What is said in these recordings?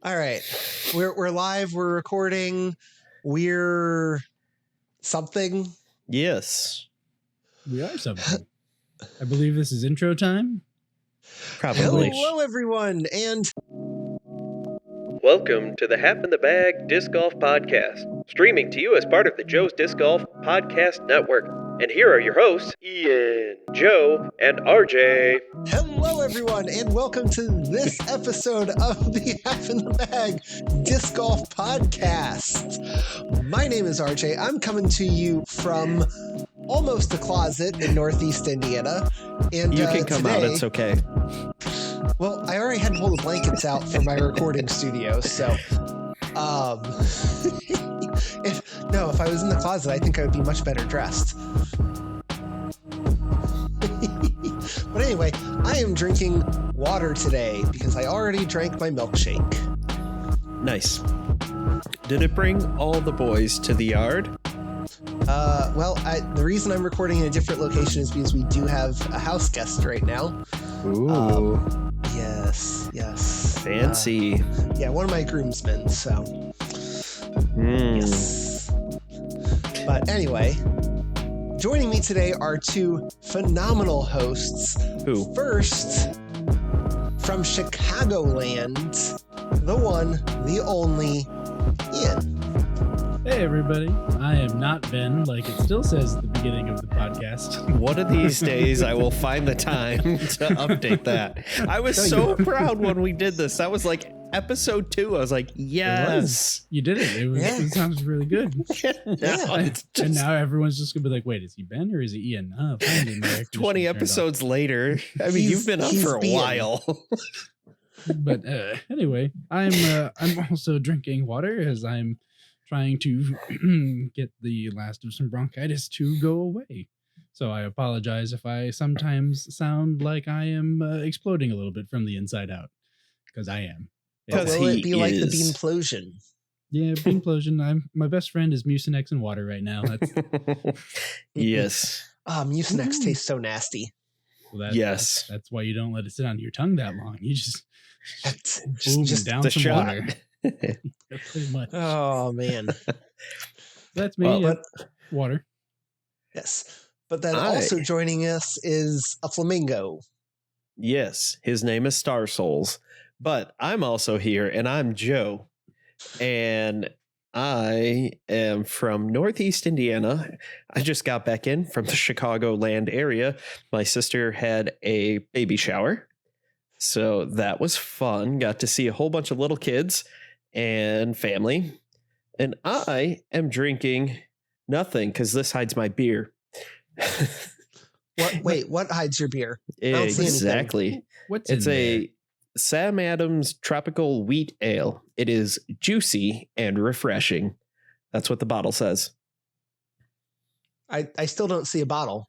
All right. We're live, we're recording, we're something. Yes. We are something. I believe this is intro time. Probably. Hello, everyone, and welcome to the Half in the Bag Disc Golf Podcast, streaming to you as part of the Joe's Disc Golf Podcast Network. And here are your hosts, Ian, Joe, and RJ. hello, everyone, and welcome to this episode of the Half in the Bag Disc Golf Podcast. My name is RJ. I'm coming to you from almost the closet in Northeast Indiana. And You can come today, out, it's okay. Well, I already had to pull the blankets out for my recording studio, so if I was in the closet, I think I would be much better dressed. But anyway, I am drinking water today because I already drank my milkshake. Nice. Did it bring all the boys to the yard? The reason I'm recording in a different location is because we do have a house guest right now. Ooh. Yes. Fancy. Yeah, one of my groomsmen, so. Yes. But anyway, joining me today are two phenomenal hosts. Who? First, from Chicagoland, the one, the only, Ian. Hey, everybody. I am not Ben, like it still says at the beginning of the podcast. One of these days, I will find the time to update that. I was so proud when we did this. That was like episode 2. I was like, yes. You did it. It sounds really good. And now everyone's just going to be like, wait, is he Ben or is he Ian? Oh, finally, my air 20 episodes later. I mean, you've been up for a while. But anyway, I'm also drinking water as I'm trying to get the last of some bronchitis to go away. So I apologize if I sometimes sound like I am exploding a little bit from the inside out, because I am. Will it be like the beanplosion? Yeah, beanplosion. My best friend is Mucinex and water right now. That's yes. Mucinex tastes so nasty. Well, yes. That's why you don't let it sit on your tongue that long. You just down the some shot. water. Pretty much. Oh man. That's me. But water. Yes. But then also joining us is a flamingo. Yes, his name is Star Souls. But I'm also here, and I'm Joe. And I am from Northeast Indiana. I just got back in from the Chicagoland area. My sister had a baby shower. So that was fun. Got to see a whole bunch of little kids and family. And I am drinking nothing because this hides my beer. What hides your beer? Exactly. It's a Sam Adams Tropical Wheat Ale. It is juicy and refreshing. That's what the bottle says. I still don't see a bottle.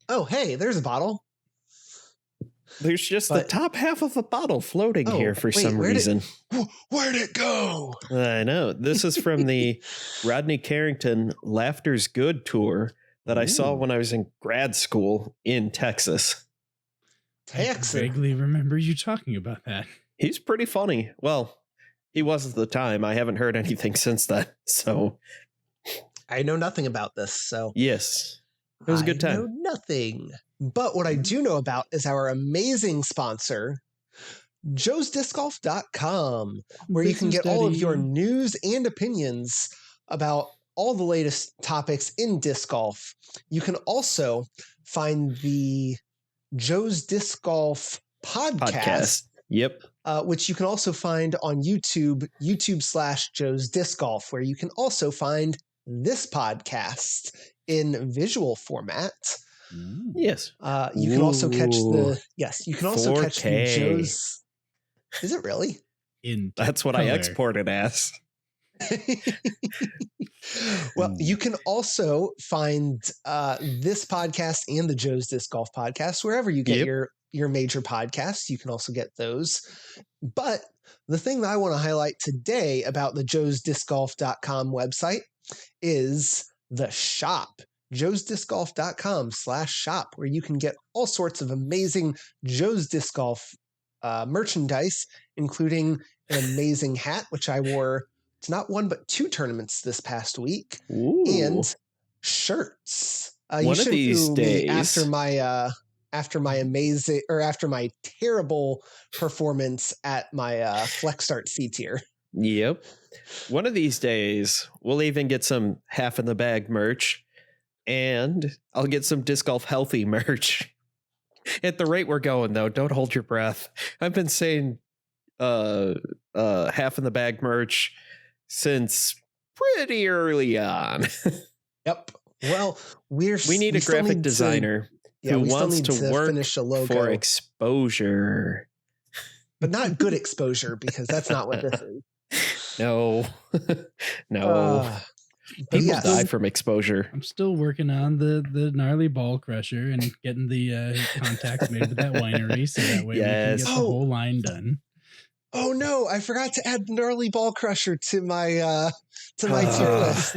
Oh, hey, there's a bottle. There's just the top half of a bottle floating here for some reason. Where'd it go? I know. This is from the Rodney Carrington Laughter's Good tour that I saw when I was in grad school in Texas. I vaguely remember you talking about that. He's pretty funny. Well, he was at the time. I haven't heard anything since then. So I know nothing about this. So yes, it was a good time. I know nothing. But what I do know about is our amazing sponsor, joesdiscgolf.com, where you can get all of your news and opinions about all the latest topics in disc golf. You can also find the Joe's Disc Golf podcast. Yep. Which you can also find on YouTube/Joe's Disc Golf, where you can also find this podcast in visual format. Yes. You can also catch you can also 4K. catch the Joe's. Is it really? That's what I exported as. Well, you can also find this podcast and the Joe's Disc Golf podcast wherever you get your major podcasts. You can also get those. But the thing that I want to highlight today about the joesdiscgolf.com website is the shop. joesdiscgolf.com/shop, where you can get all sorts of amazing Joe's Disc Golf merchandise, including an amazing hat, which I wore to not one but 2 tournaments this past week, and shirts. You One of should these do me days, after my amazing or after my terrible performance at my Flex Start C tier. Yep. One of these days, we'll even get some half in the bag merch, and I'll get some Disc Golf Healthy merch. At the rate we're going, though, don't hold your breath. I've been saying half in the bag merch since pretty early on. Yep. Well, we need a graphic designer who wants to work finish a logo for exposure. But not good exposure, because that's not what this is. No. People die from exposure. I'm still working on the gnarly ball crusher and getting the contacts made with that winery, so that way we can get the whole line done. Oh no, I forgot to add the gnarly ball crusher to my tier list.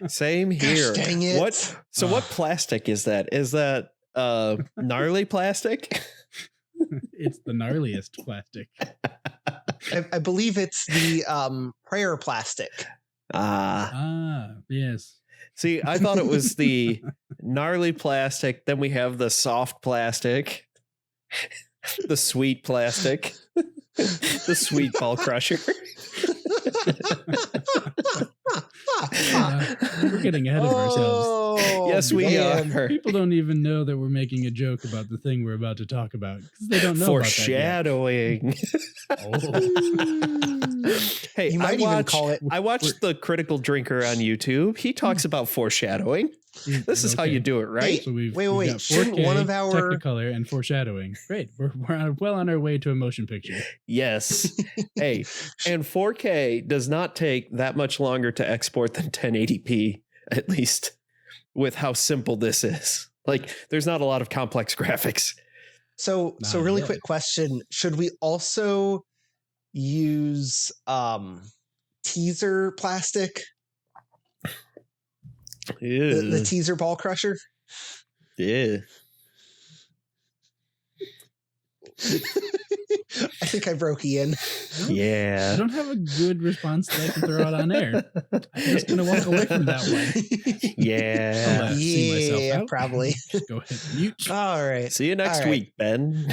Same here. Gosh, dang it. What plastic is that? Is that gnarly plastic? It's the gnarliest plastic. I believe it's the prayer plastic. Yes. See, I thought it was the gnarly plastic. Then we have the soft plastic, the sweet plastic, the sweet ball crusher. We're getting ahead of ourselves. Yes, we are. People don't even know that we're making a joke about the thing we're about to talk about because they don't know foreshadowing. About that yet. Hey, you might even call it. I watched the Critical Drinker on YouTube. He talks about foreshadowing. This is how you do it, right? So we've wait. got 4K, Shouldn't one of our Technicolor and foreshadowing? Great. We're well on our way to a motion picture. Yes. Hey, and 4K does not take that much longer to export than 1080p, at least with how simple this is. Like, there's not a lot of complex graphics. So really quick question: should we also use teaser plastic? The teaser ball crusher? Yeah. I think I broke Ian. Yeah. I don't have a good response that I can throw out on air. I'm just going to walk away from that one. Yeah. See myself out. Probably. Just go ahead and mute. All right. See you next week, Ben.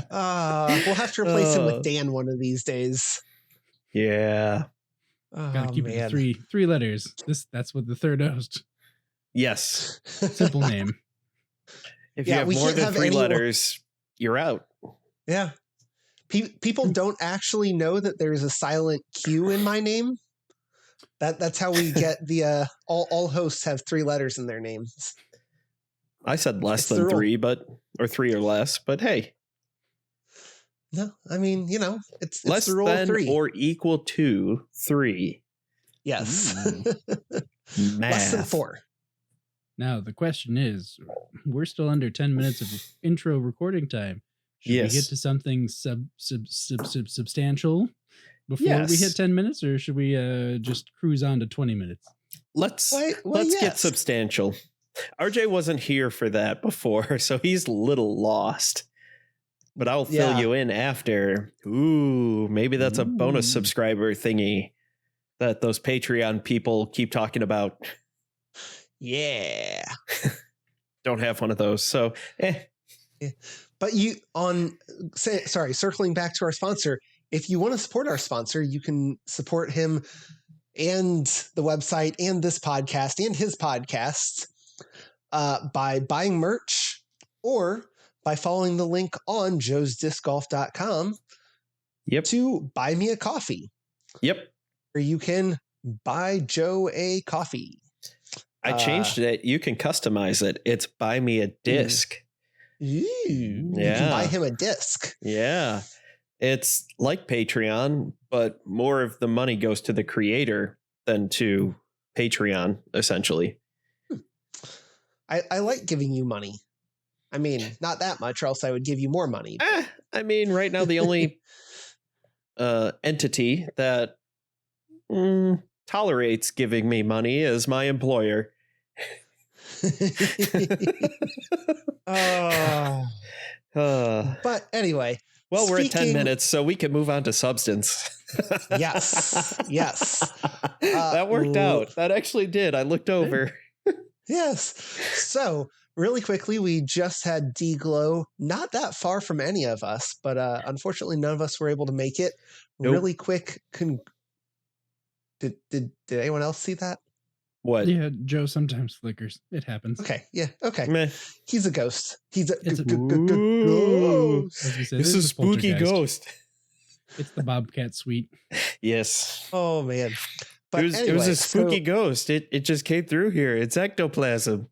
We'll have to replace him with Dan one of these days. Yeah. Gotta keep it to three letters. That's what the third host. Yes. Simple name. If you have more than 3 letters, you're out. Yeah. People don't actually know that there's a silent Q in my name. That's how we get the all hosts have 3 letters in their names. I said less than 3, or 3 or less, but hey. No, I mean, it's less the rule than of 3 or equal to 3. Yes. Math. Less than 4. Now the question is, we're still under 10 minutes of intro recording time. Should we get to something substantial before we hit 10 minutes, or should we just cruise on to 20 minutes? Let's get substantial. RJ wasn't here for that before, so he's a little lost. But I'll fill you in after. Ooh, maybe that's a bonus subscriber thingy that those Patreon people keep talking about. Yeah. Don't have one of those. So, Yeah. But circling back to our sponsor, if you want to support our sponsor, you can support him and the website and this podcast and his podcasts by buying merch or by following the link on joesdiscgolf.com to buy me a coffee. Yep. Or you can buy Joe a coffee. I changed it. You can customize it. It's buy me a disc. You can buy him a disc. Yeah. It's like Patreon, but more of the money goes to the creator than to Patreon, essentially. I like giving you money. I mean, not that much, or else I would give you more money. I mean, right now, the only entity that tolerates giving me money is my employer. But anyway. Well, we're at 10 minutes, so we can move on to substance. Yes. That worked out. That actually did. I looked over. Yes. So really quickly, we just had D-Glow, not that far from any of us, but unfortunately, none of us were able to make it. Nope. Really quick. Did anyone else see that? What? Yeah, Joe sometimes flickers. It happens. Okay. Yeah. Okay. Meh. He's a ghost. He's a It's a- ghost. As we said, This is a spooky poltergeist. ghost. It's the Bobcat suite. Yes. Oh man. But it was a spooky ghost. It just came through here. It's ectoplasm.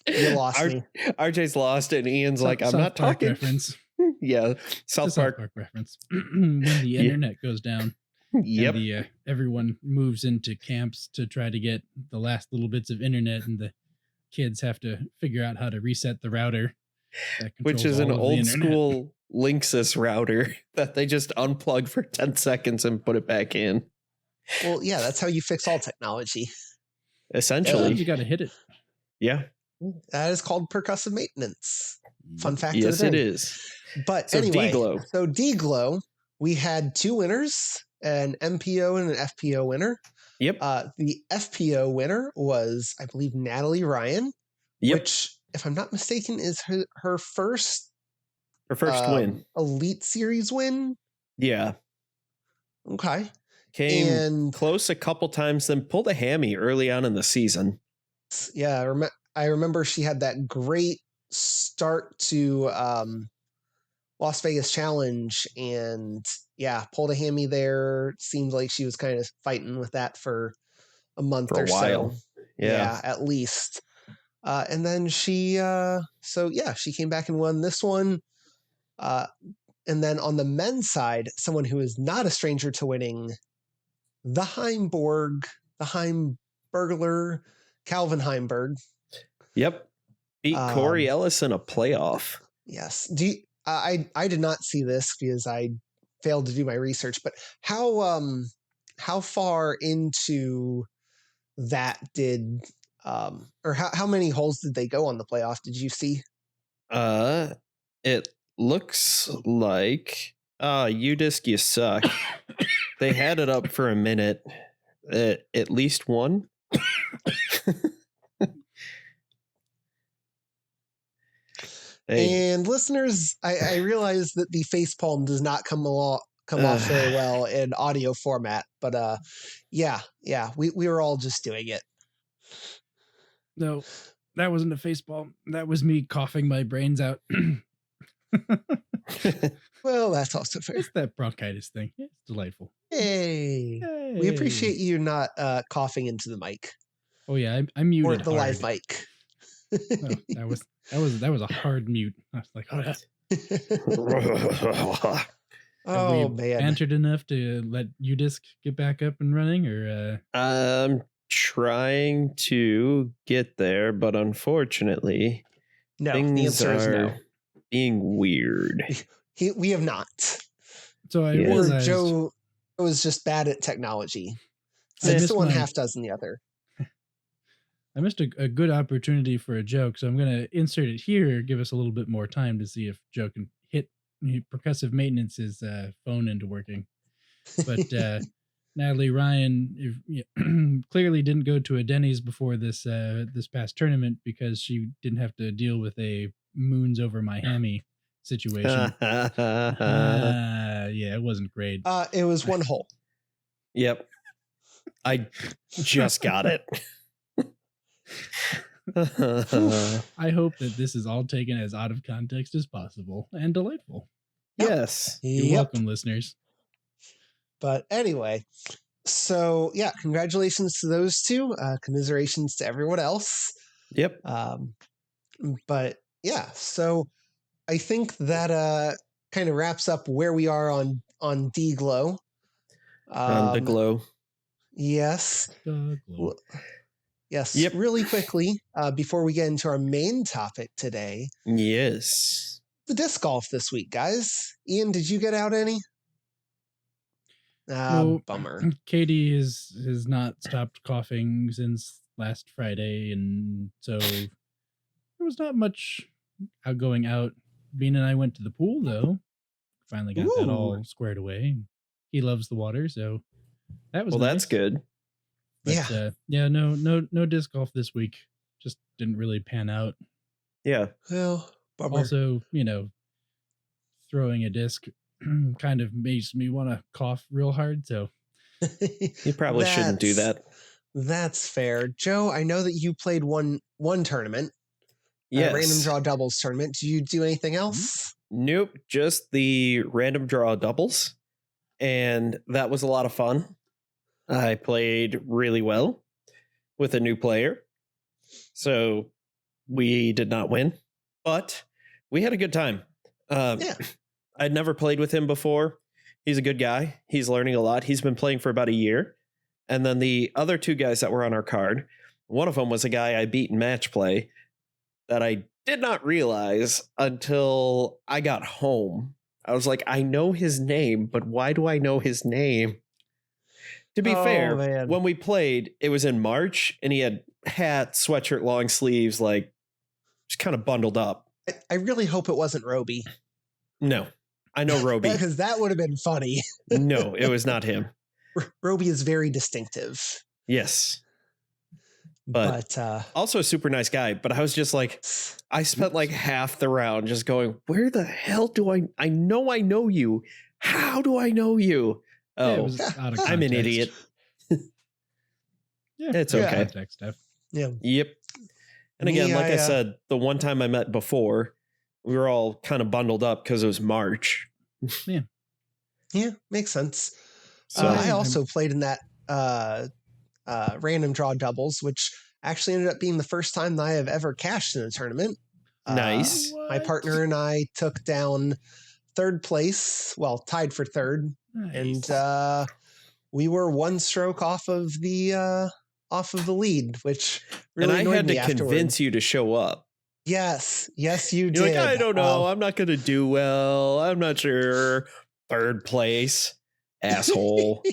You lost me. RJ's lost it, and Ian's like, I'm South not Park talking. Reference. Yeah, It's a South Park. reference. When the internet goes down, Yep. and everyone moves into camps to try to get the last little bits of internet, and the kids have to figure out how to reset the router, that Which controls is an all of the old internet. school Linksys router that they just unplug for 10 seconds and put it back in. Well, yeah, that's how you fix all technology. Essentially. You got to hit it. Yeah. That is called percussive maintenance. Fun fact Yes, of the it day. is. But So anyway, D-Glow. so D-Glow, we had two winners, an MPO and an FPO winner. Yep. The FPO winner was, I believe, Natalie Ryan, Yep. which, if I'm not mistaken, is her first Her first win. Elite Series win. Yeah. Okay. Came And close a couple times, then pulled a hammy early on in the season. yeah, I remember she had that great start to Las Vegas Challenge, and yeah, pulled a hammy there. Seemed like she was kind of fighting with that for a month For a or while. so. Yeah. At least. And then she came back and won this one. And then on the men's side, someone who is not a stranger to winning, the Heimburglar, Calvin Heimberg. Yep. Beat Corey Ellis in a playoff. Yes. I did not see this because I failed to do my research, but how far into that did or how many holes did they go on the playoff? Did you see? It looks like UDisc, you suck. They had it up for a minute. At least one. Hey. And listeners, I realize that the facepalm does not come off very well in audio format, but yeah, we were all just doing it. No, that wasn't a facepalm. That was me coughing my brains out. Well, that's also fair. It's that bronchitis thing. It's delightful. Hey. We appreciate you not coughing into the mic. Oh yeah, I muted or the hard. live mic. No, that was a hard mute. I was like, oh, Oh we man. bantered enough to let UDisc get back up and running, or I'm trying to get there, but unfortunately, No, the things answer is no. are being weird. We have not. so I Yeah. Or realized Joe was just bad at technology. I Six missed to one, my- half dozen the other. I missed a good opportunity for a joke, so I'm going to insert it here. Give us a little bit more time to see if Joe can hit percussive maintenance's phone into working. But Natalie Ryan clearly didn't go to a Denny's before this past tournament because she didn't have to deal with a moons over my hammy situation. Yeah, it wasn't great. It was one hole. Yep. I just got it. I hope that this is all taken as out of context as possible and delightful. Yes. You're welcome, listeners. But anyway, so yeah, congratulations to those two. Commiserations to everyone else. Yep. But yeah, so I think that kind of wraps up where we are on D-Glow. On the glow. Yes. Glow. Yes. Yep. Really quickly, before we get into our main topic today, Yes. the disc golf this week, guys. Ian, did you get out any? Bummer. Katie has not stopped coughing since last Friday, and so there was not much going out. Bean and I went to the pool though. Finally got that all squared away. He loves the water, so that was nice. That's good. But, no disc golf this week. Just didn't really pan out. Yeah. Well, bummer. Also, throwing a disc kind of makes me want to cough real hard. So you probably shouldn't do that. That's fair. Joe, I know that you played one tournament. Yes. Random draw doubles tournament. Did you do anything else? Nope. Just the random draw doubles. And that was a lot of fun. I played really well with a new player. So we did not win, but we had a good time. I'd never played with him before. He's a good guy. He's learning a lot. He's been playing for about a year. And then the other two guys that were on our card, one of them was a guy I beat in match play that I did not realize until I got home. I was like, I know his name, but why do I know his name? To be fair, man. When we played, it was in March, and he had hat, sweatshirt, long sleeves, like just kind of bundled up. I really hope it wasn't Roby. No, I know Roby. Because that would have been funny. No, it was not him. Roby is very distinctive. Yes. But also a super nice guy. But I was just like, I spent like half the round just going, where the hell do I know you? How do I know you? Oh, I'm an idiot. It's okay. Context stuff. Yeah. Yep. And again, I said, the one time I met before, we were all kind of bundled up because it was March. Yeah, makes sense. So I also played in that random draw doubles, which actually ended up being the first time that I have ever cashed in a tournament. Nice. My partner and I took down third place, tied for third. Nice. And we were one stroke off of the lead, which really and I had to convince you to show up. Yes, you did. You're like, I don't know. I'm not going to do well. I'm not sure. Third place, asshole.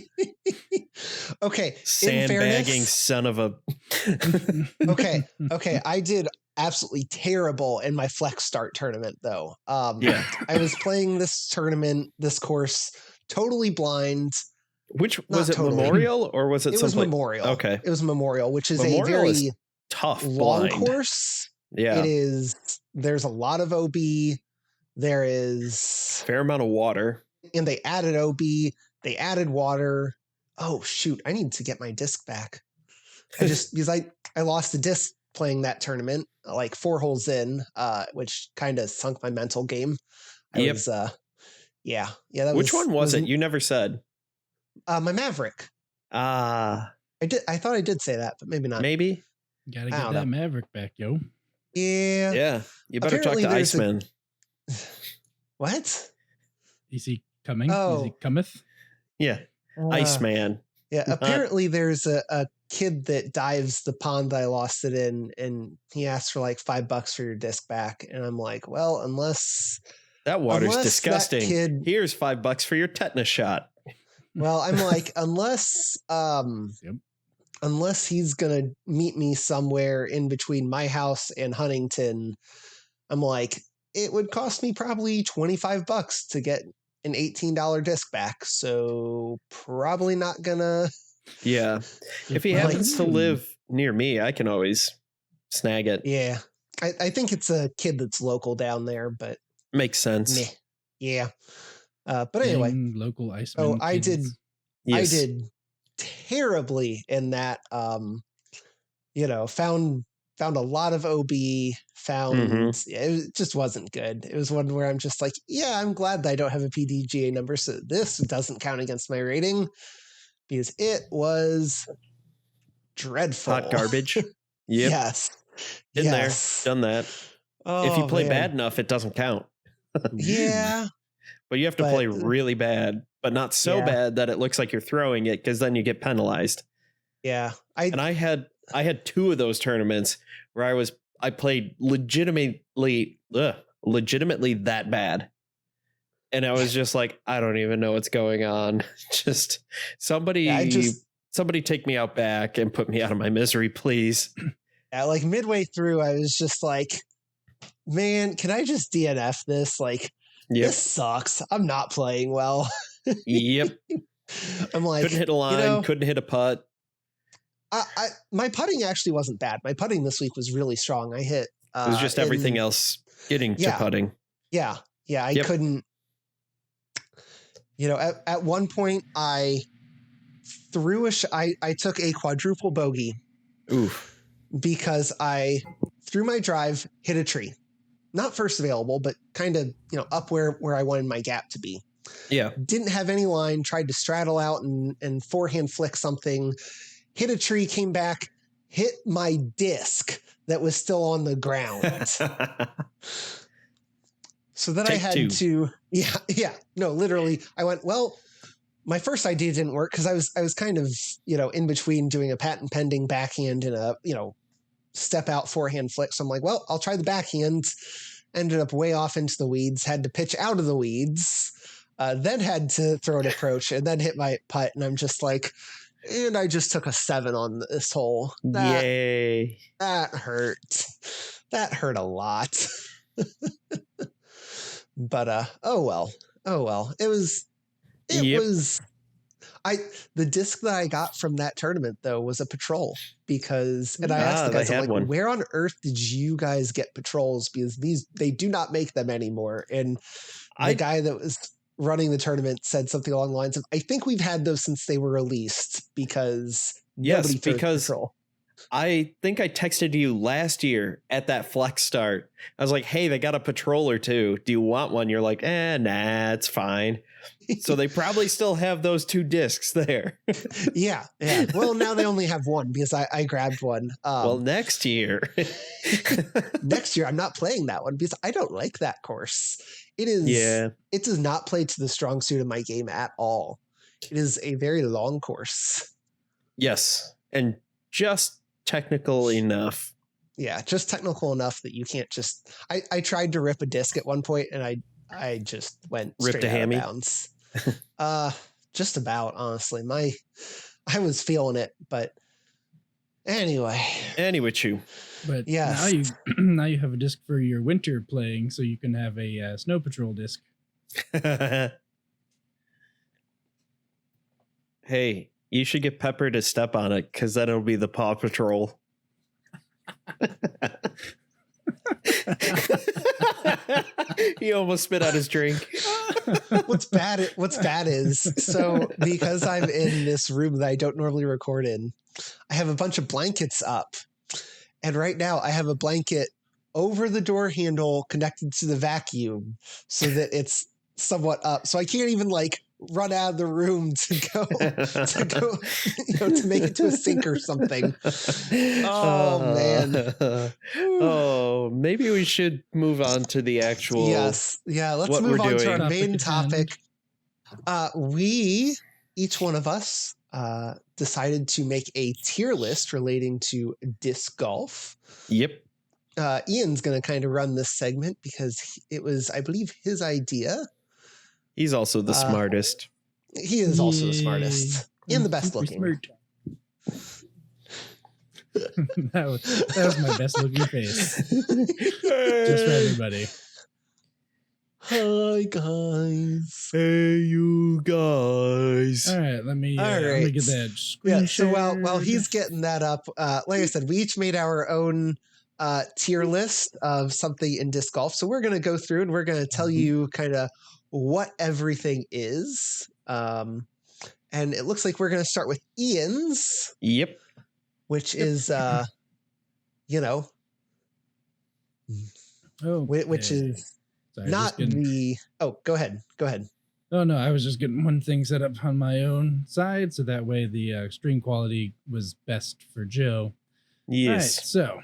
Okay, sandbagging son of a. Okay. I did absolutely terrible in my flex start tournament, though. I was playing this course totally blind. Which was it, totally. Memorial or was it? It was Memorial. Okay, it was Memorial, which is Memorial a very is tough long blind course. Yeah, it is. There's a lot of OB. There is fair amount of water, and they added OB. They added water. Oh shoot! I need to get my disc back. Because I lost the disc playing that tournament, like 4 holes in, which kind of sunk my mental game. That Which one was it? You never said. My Maverick. I thought I did say that, but maybe not. Maybe. Gotta get that Maverick back, yo. Yeah. Yeah. You better talk to Iceman. What? Is he coming? Oh. Is he cometh? Yeah. Iceman. Yeah. Apparently there's a kid that dives the pond that I lost it in, and he asked for like $5 for your disc back. And I'm like, well, unless that water's disgusting. Kid, here's $5 for your tetanus shot. Well, I'm like, unless he's gonna meet me somewhere in between my house and Huntington, I'm like, it would cost me probably $25 to get an $18 disc back. So probably not gonna. Yeah, if he happens to live near me, I can always snag it. Yeah, I think it's a kid that's local down there, but makes sense. Meh. Yeah. But anyway, local Iceman. I did terribly in that. Found a lot of OB. It just wasn't good. It was one where I'm just like, yeah, I'm glad that I don't have a PDGA number, so this doesn't count against my rating because it was dreadful. Hot garbage. Yep. Yes. Been there, done that. If you play bad enough, it doesn't count. Yeah. But you have to play really bad, but not so bad that it looks like you're throwing it, because then you get penalized. Yeah. I had 2 of those tournaments where I played legitimately that bad. And I was just like, I don't even know what's going on. Just somebody take me out back and put me out of my misery, please. Yeah, like midway through, I was just like, man, can I just DNF this? Like, this sucks. I'm not playing well. Yep. I'm like, couldn't hit a line, couldn't hit a putt. My putting actually wasn't bad. My putting this week was really strong. I hit. It was just everything else getting to putting. Yeah. I couldn't. At one point I threw I took a quadruple bogey. Oof. Because I threw my drive, hit a tree. Not first available, but kind of, up where I wanted my gap to be. Yeah. Didn't have any line, tried to straddle out and forehand flick something, hit a tree, came back, hit my disc that was still on the ground. So then I had to, literally I went, well, my first idea didn't work because I was kind of, in between doing a patent pending backhand and a, step out forehand flick. So I'm like, well, I'll try the backhand. Ended up way off into the weeds, had to pitch out of the weeds, then had to throw an approach and then hit my putt. And I'm just like, and I just took a 7 on this hole. Yay. That hurt. That hurt a lot. But, oh well. It was the disc that I got from that tournament though was a patrol because, and I asked the guys, I'm like, where on earth did you guys get patrols? Because they do not make them anymore. And the guy that was running the tournament said something along the lines of, I think we've had those since they were released because nobody throws patrol. I think I texted you last year at that flex start. I was like, hey, they got a patrol or two. Do you want one? You're like, nah, it's fine. So they probably still have those 2 discs there. Yeah. Well, now they only have one because I grabbed one. Well, next year. Next year, I'm not playing that one because I don't like that course. It does not play to the strong suit of my game at all. It is a very long course. Yes. And just technical enough. Yeah, just technical enough that you can't just... I tried to rip a disc at one point and I just went straight out of bounds. Just about, honestly. I was feeling it, but anyway. Chew. But now you have a disc for your winter playing, so you can have a snow patrol disc. Hey, you should get Pepper to step on it, because then it'll be the Paw Patrol. He almost spit out his drink. What's bad is, so because I'm in this room that I don't normally record in, I have a bunch of blankets up. And right now I have a blanket over the door handle connected to the vacuum so that it's somewhat up. So I can't even run out of the room to go to make it to a sink or something. Oh man. Oh, maybe we should move on to the actual. Yes. Yeah. Let's move on to our main topic. Each one of us decided to make a tier list relating to disc golf. Yep. Ian's going to kind of run this segment because it was, I believe, his idea. He's also the smartest. He is also the smartest and the best looking. that was my best looking face. Just for everybody. Hi guys. Hey you guys. All right, let me get that screen. Yeah, so while he's getting that up, like I said, we each made our own tier list of something in disc golf. So we're going to go through and we're going to tell you kind of what everything is. And it looks like we're going to start with Ian's. Yep. Which is, which is not the... Oh, go ahead. Oh, no, I was just getting one thing set up on my own side. So that way the stream quality was best for Joe. Yes. All right, so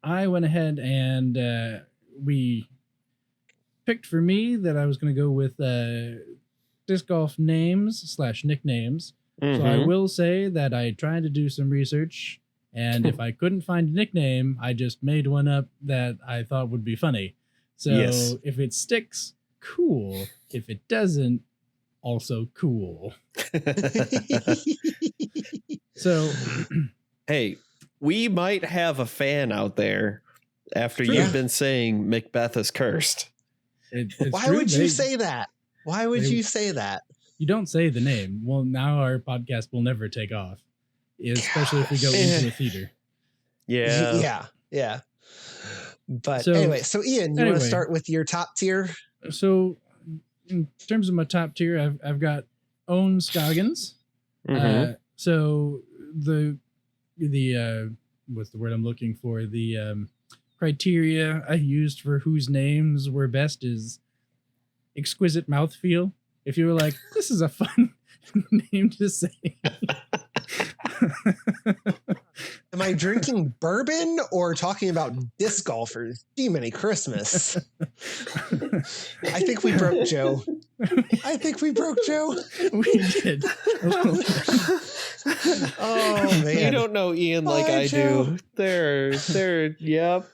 I went ahead and we picked for me that I was going to go with disc golf names / nicknames. Mm-hmm. So I will say that I tried to do some research, and if I couldn't find a nickname, I just made one up that I thought would be funny. So if it sticks, cool. If it doesn't, also cool. So, hey, we might have a fan out there after True. you've been saying Macbeth is cursed. it's Why true. would you say that? Why would they- you say that? You don't say the name. Well, now our podcast will never take off, especially if we go Gosh. into a theater. Yeah. Yeah. But So- anyway, so Ian, you want to start with your top tier? So, in terms of my top tier, I've got Own Scoggins. Mhm. So the what's the word I'm looking for? The criteria I used for whose names were best is exquisite mouthfeel. If you were like, this is a fun name to say. Am I drinking bourbon or talking about disc golfers? Jiminy Christmas. I think we broke Joe. We did. Oh man. You don't know Ian like Bye, I Joe. do. They're yep.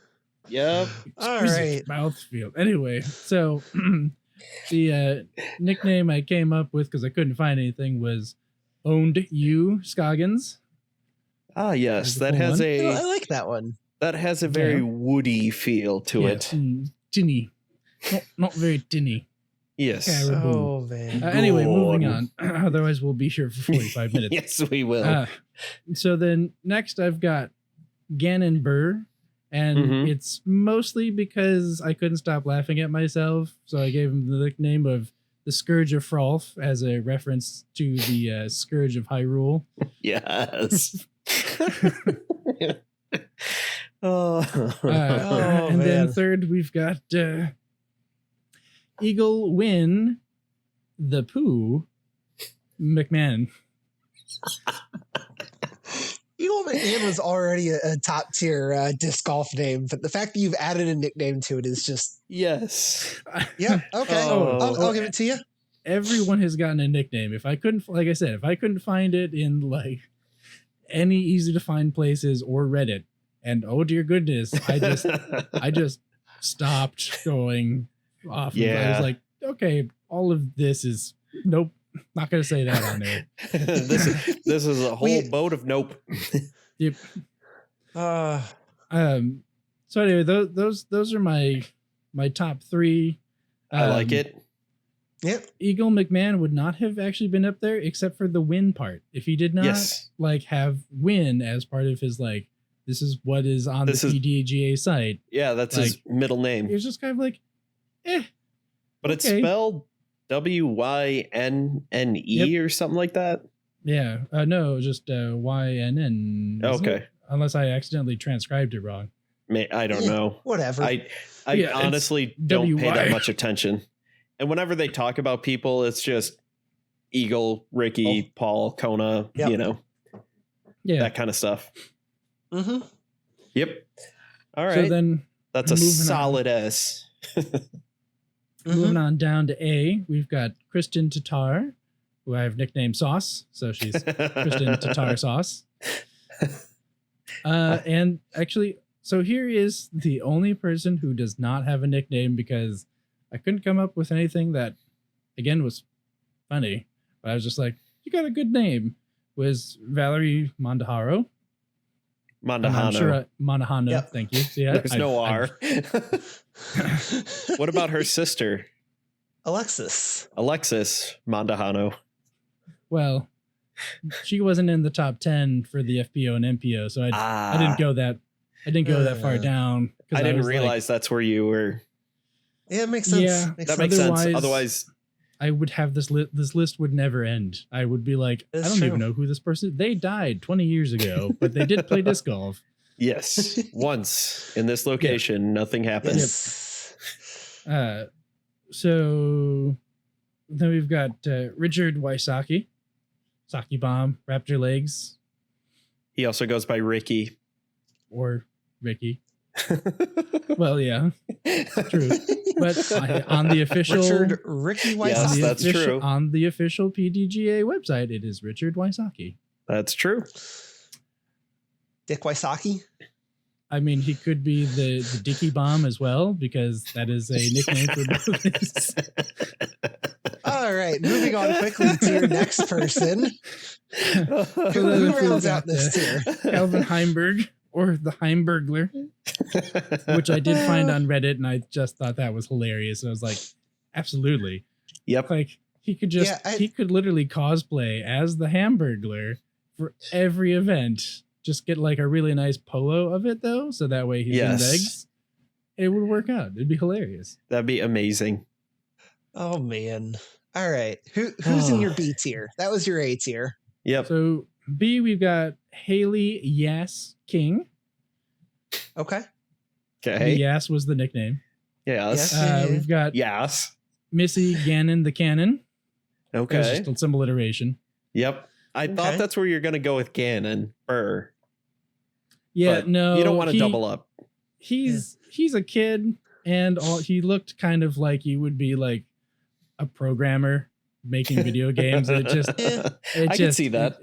All right. Mouthfeel. Anyway, so the nickname I came up with because I couldn't find anything was Owned You Scoggins. Ah, yes, That's a that cool has one. I a like that one. very Yeah. woody feel to it. Tinny. Not very tinny. Yes. Caribou. Oh man. Anyway, moving Go on. Otherwise, we'll be here for 45 minutes. Yes, we will. So then next I've got Gannon Burr, and Mhm. it's mostly because I couldn't stop laughing at myself. So I gave him the nickname of the Scourge of Frolf as a reference to the Scourge of Hyrule. Yes. Oh. And then man. third, we've got Eagle Win the Pooh McMahon. Eagle McMahon was already a top tier disc golf name, but the fact that you've added a nickname to it is just Yes. yeah. Okay, Oh. I'll give it to you. Everyone has gotten a nickname. If I couldn't, like I said, if I couldn't find it in like any easy to find places or Reddit, and oh dear goodness, I just stopped going off. I Yeah. was like, okay, all of this is nope, not gonna say that on there. this is a whole boat of nope. Yep. Uh, So anyway, those are my top three. I like it. yeah. Eagle McMahon would not have actually been up there except for the win part. If he did not Yes. like have win as part of his like, this is what is on This the is- PDGA site. Yeah, that's his middle It name. was just kind of like, But it's okay. spelled WYNNE or something like that. yeah, no, just YNN. isn't Okay. it? Unless I accidentally transcribed it wrong. I don't Yeah. know. Whatever. I Yeah, it's honestly don't pay WY. that much attention. And whenever they talk about people, it's just Eagle, Ricky, Paul, Kona, Yep. Yeah. that kind of stuff. mm-hmm. Yep. All right. So then That's a moving on. solid S. moving on down to A, we've got Kristen Tatar, who I have nicknamed Sauce. So she's Kristen Tatar Sauce. And actually, so here is the only person who does not have a nickname because I couldn't come up with anything that, again, was funny. But I was just like, you got a good name. Was Valerie Mondaharo. Mondahano. I'm sure Mondahano. Yep. Thank you. See, There's no R. What about her sister, Alexis? Alexis Mondahano? Well, she wasn't in the top 10 for the FPO and MPO, so I didn't go that far down. 'cause I didn't was like, realize that's where you were. Yeah, it makes sense. Yeah, Makes That sense. makes sense. Otherwise- Otherwise, I would have this list would never end. I would be like, That's I don't true. even know who this person is. They died 20 years ago, but they did play disc golf. yes. Once in this location, nothing happened. Yes. So then we've got Richard Wysocki, Saki Bomb, Raptor Legs, He also goes by Ricky. or Ricky. Well, yeah, true. But on the official Richard Ricky Yes, Wysocki. that's true. On the official PDGA website, it is Richard Wysocki. That's true. Dick Wysocki. I mean, he could be the Dicky Bomb as well, because that is a nickname for movies. All right, moving on quickly to your next person. Who rounds out this tier? Calvin Heimberg, or the Heimbergler, which I did find on Reddit, and I just thought that was hilarious. I was like, absolutely. Yep. Like, he could just, he could literally cosplay as the Hamburglar for every event. Just get like a really nice polo of it, though, so that way he's in legs. It would work out. It'd be hilarious. That'd be amazing. Oh, man. All right. Who's in your B tier? That was your A tier. Yep. So B, we've got Haley Yass King. Okay. Yass was the nickname. Yes. We've got Missy Gannon the Cannon. Okay. There's just some alliteration. Yep. I thought that's where you're going to go with Gannon. Yeah, but no. You don't want to double up. He's a kid, and he looked kind of like he would be like a programmer making video games. It just, I can see that.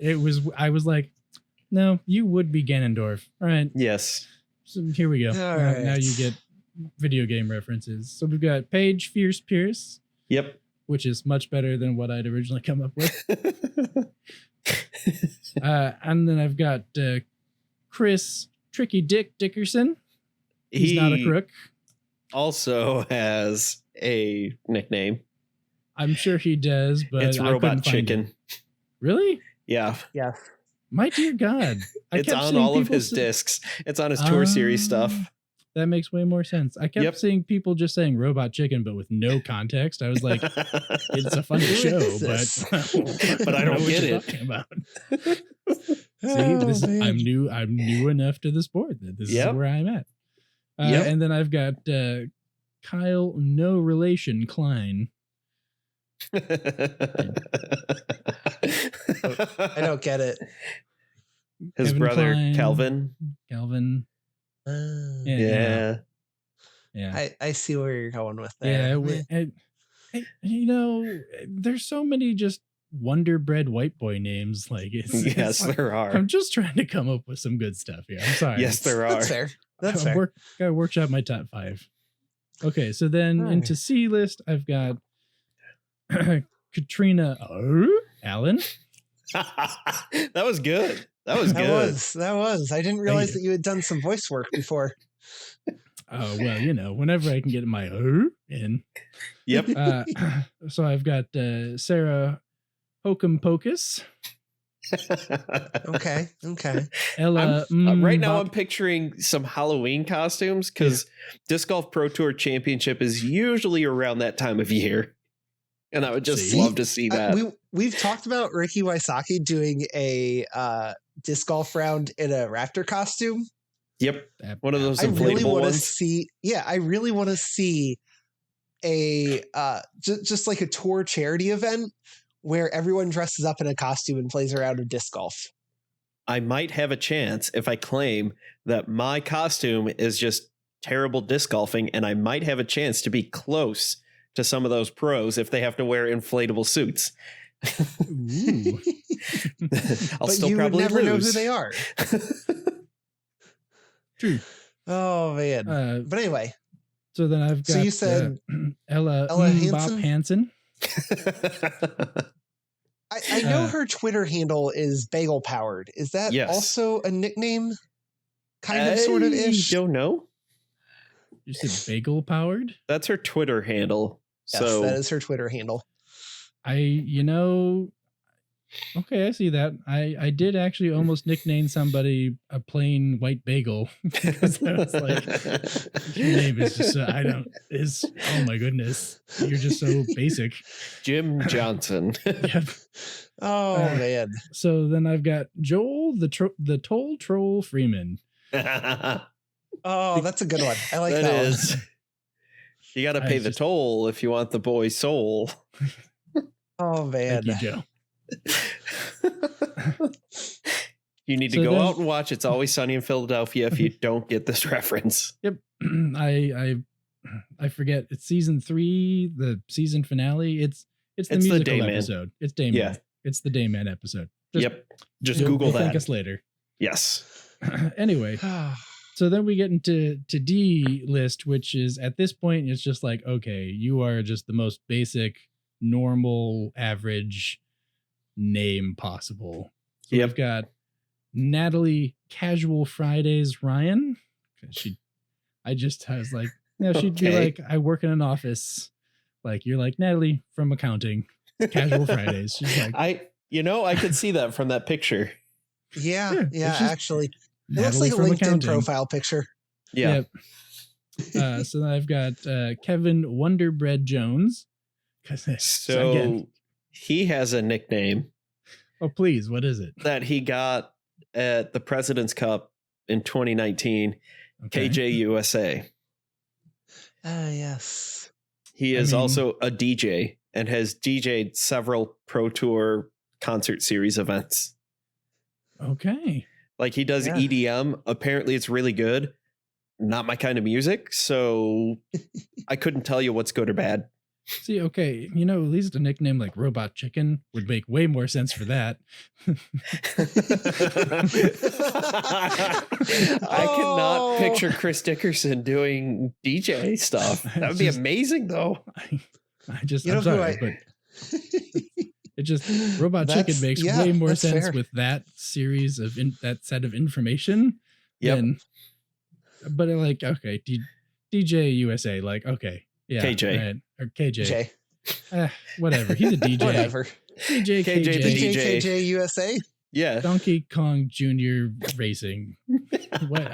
I was like, no, you would be Ganondorf. All right. Yes. So here we go. Right. Now you get video game references. So we've got Paige Fierce Pierce. Yep. Which is much better than what I'd originally come up with. And then I've got Chris Tricky Dick Dickerson. He's not a crook. Also has a nickname. I'm sure he does, but it's Robot Chicken. Really? Yeah. Yeah. My dear God. It's on all of his discs. It's on his tour series stuff. That makes way more sense. I kept seeing people just saying Robot Chicken, but with no context. I was like, it's a funny show, but I don't get it. About. See, I'm new enough to the sport that this is where I'm at. And then I've got Kyle No Relation Klein. I don't get it. His Kevin brother Klein, Calvin. Yeah. I see where you're going with that. Yeah, there's so many just Wonder Bread white boy names. Like, there are. I'm just trying to come up with some good stuff here. I'm sorry. Yes, there are. That's fair. That's fair. Gotta workshop my top 5. Okay, so then into C list, I've got Katrina Allen. That was good. That was good. That was. I didn't realize that you had done some voice work before. Oh, well, whenever I can get my in. Yep. So I've got Sarah Hokum Pocus. Okay. Ella. Right now, I'm picturing some Halloween costumes because Disc Golf Pro Tour Championship is usually around that time of year. And I would just love to see that. We've talked about Ricky Wysocki doing a disc golf round in a raptor costume. Yep. One of those inflatable really want to ones. see. Yeah, I really want to see a just like a tour charity event where everyone dresses up in a costume and plays around in disc golf. I might have a chance if I claim that my costume is just terrible disc golfing, and I might have a chance to be close to some of those pros if they have to wear inflatable suits. Ooh. I'll but still you probably would never lose. know who they are. True. Oh man. But anyway. So then I've got. So you said Ella Hansen? Bob Hansen. I know her Twitter handle is Bagel Powered. Is that also a nickname? Kind of, sort of ish. Don't know. You said Bagel Powered? That's her Twitter handle. Yes, so that is her Twitter handle. Okay, I see that. I did actually almost nickname somebody a plain white bagel because I was like, your name is just, oh my goodness, you're just so basic. Jim Johnson. Yep. Oh man. So then I've got Joel the Toll Troll Freeman. Oh, that's a good one. I like that is. one. You got to pay the toll if you want the boy's soul. Oh man. Thank you, Joe. You need to go out and watch It's Always Sunny in Philadelphia if you don't get this reference. Yep. I forget. It's season 3, the season finale. It's the musical episode. It's Dayman. Yeah. It's the Dayman episode. Just Google that. Thank us later. Yes. Anyway, So then we get into D list, which is at this point, it's just like, okay, you are just the most basic, normal, average name possible. So we've got Natalie Casual Fridays Ryan. I was like, she'd be like, I work in an office. Like, you're like, Natalie from accounting, Casual Fridays. She's like, I could see that from that picture. Yeah, actually. It looks Natalie like a from LinkedIn accounting. profile picture. Yeah. Yep. So then I've got Kevin Wonderbread Jones. So again, he has a nickname. Oh, please. What is it? That he got at the President's Cup in 2019, Okay. KJ USA. Yes. He is also a DJ and has DJ'd several Pro Tour concert series events. Okay. Like he does EDM. Apparently it's really good. Not my kind of music, so I couldn't tell you what's good or bad. See, okay, at least a nickname like Robot Chicken would make way more sense for that. I cannot picture Chris Dickerson doing DJ stuff. That would be amazing, though. I'm sorry, but it just Robot Chicken makes way more sense with that series of that set of information. Yep. But like, okay, DJ USA, like, okay. Yeah, KJ. Right. Or KJ. Whatever. He's a DJ. Whatever. KJ the DJ. KJ USA. Yeah. Donkey Kong Jr. Racing. What?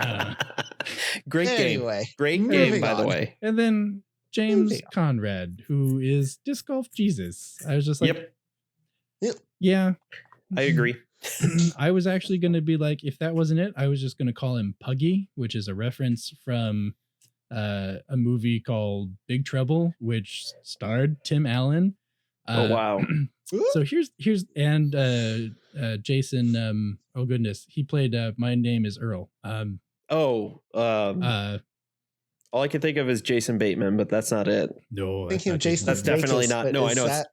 Great game. Anyway, Great game, by the way. And then James Conrad, who is Disc Golf Jesus. I was just like, Yep. Yeah. I agree. I was actually going to be like, if that wasn't it, I was just going to call him Puggy, which is a reference from a movie called Big Trouble, which starred Tim Allen. Oh wow! So here's Jason. Oh goodness, he played. My Name is Earl. All I can think of is Jason Bateman, but that's not it. No, thinking of Jason. That's definitely not. No, I know.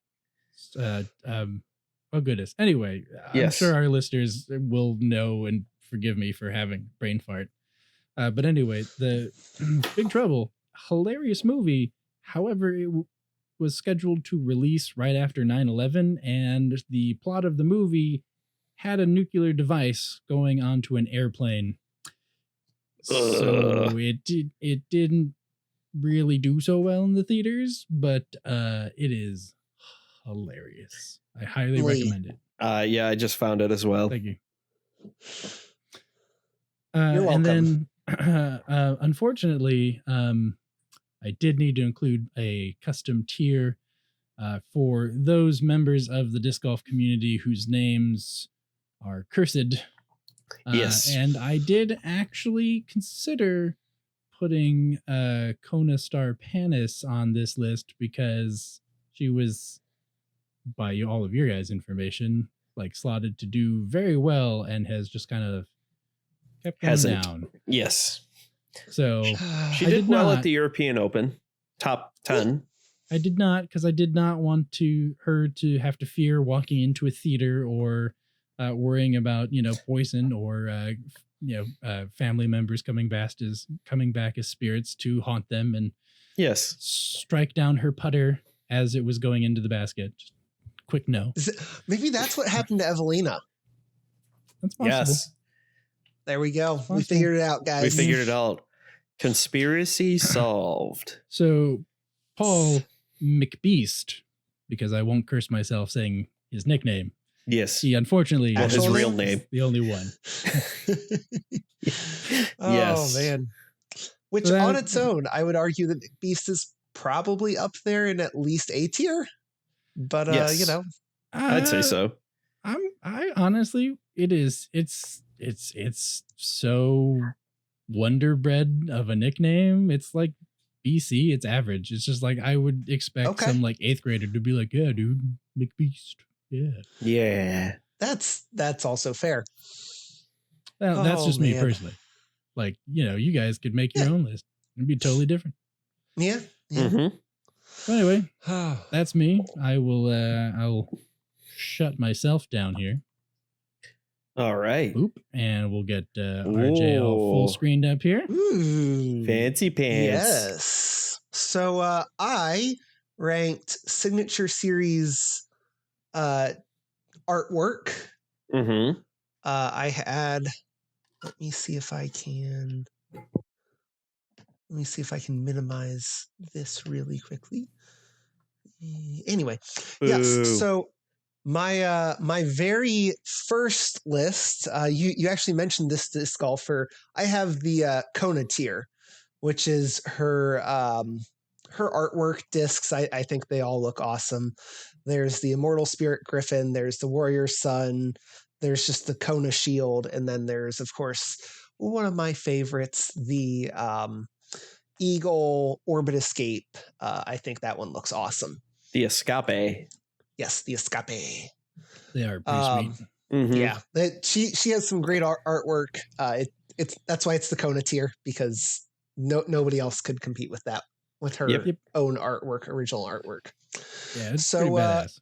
Oh goodness. Anyway, I'm sure our listeners will know and forgive me for having brain fart. But anyway, the Big Trouble, hilarious movie. However, it was scheduled to release right after 9/11, and the plot of the movie had a nuclear device going onto an airplane. So it didn't really do so well in the theaters, but it is hilarious. I highly recommend it. Yeah, I just found it as well. Thank you. You're welcome. And then, unfortunately, I did need to include a custom tier for those members of the disc golf community whose names are cursed. Yes. And I did actually consider putting Kona Star Panis on this list because she was, by all of your guys' information, like slotted to do very well and has just kind of kept going down. Yes. So she did well at the European Open, top 10. I did not, because I did not want her to have to fear walking into a theater or worrying about poison or family members coming back as spirits to haunt them and strike down her putter as it was going into the basket. Just quick no. Maybe that's what happened to Evelina. That's possible. Yes. There we go. We figured it out, guys. We figured it out. Conspiracy solved. So Paul McBeast, because I won't curse myself saying his nickname. Yes. He unfortunately his real name. The only one. Oh man. Which on its own, I would argue that McBeast is probably up there in at least A tier. But I'd say so. I honestly, it's so wonderbread of a nickname. It's like BC, it's average. It's just like I would expect some like 8th grader to be like, yeah, dude, McBeast. Yeah. That's also fair. Well, that's just me personally. Like, you guys could make your own list. It'd be totally different. Yeah. Mm-hmm. So anyway, that's me. I'll shut myself down here. All right. Boop. And we'll get RJ all full screened up here. Ooh. Fancy pants. Yes. So I ranked signature series artwork. Mm-hmm. I had, let me see if I can minimize this really quickly. Anyway, yes. Boo. So my very first list, you actually mentioned this disc golfer. I have the Kona tier, which is her artwork discs. I think they all look awesome. There's the Immortal Spirit Griffin, there's the Warrior Sun, there's just the Kona Shield, and then there's, of course, one of my favorites, the Eagle Orbit Escape. I think that one looks awesome. The Escape. Yes, the Escape. They are pretty sweet. Mm-hmm. Yeah, she has some great artwork. That's why it's the Kona tier, because nobody else could compete with that, with her own artwork, original artwork. Yeah, it's pretty badass.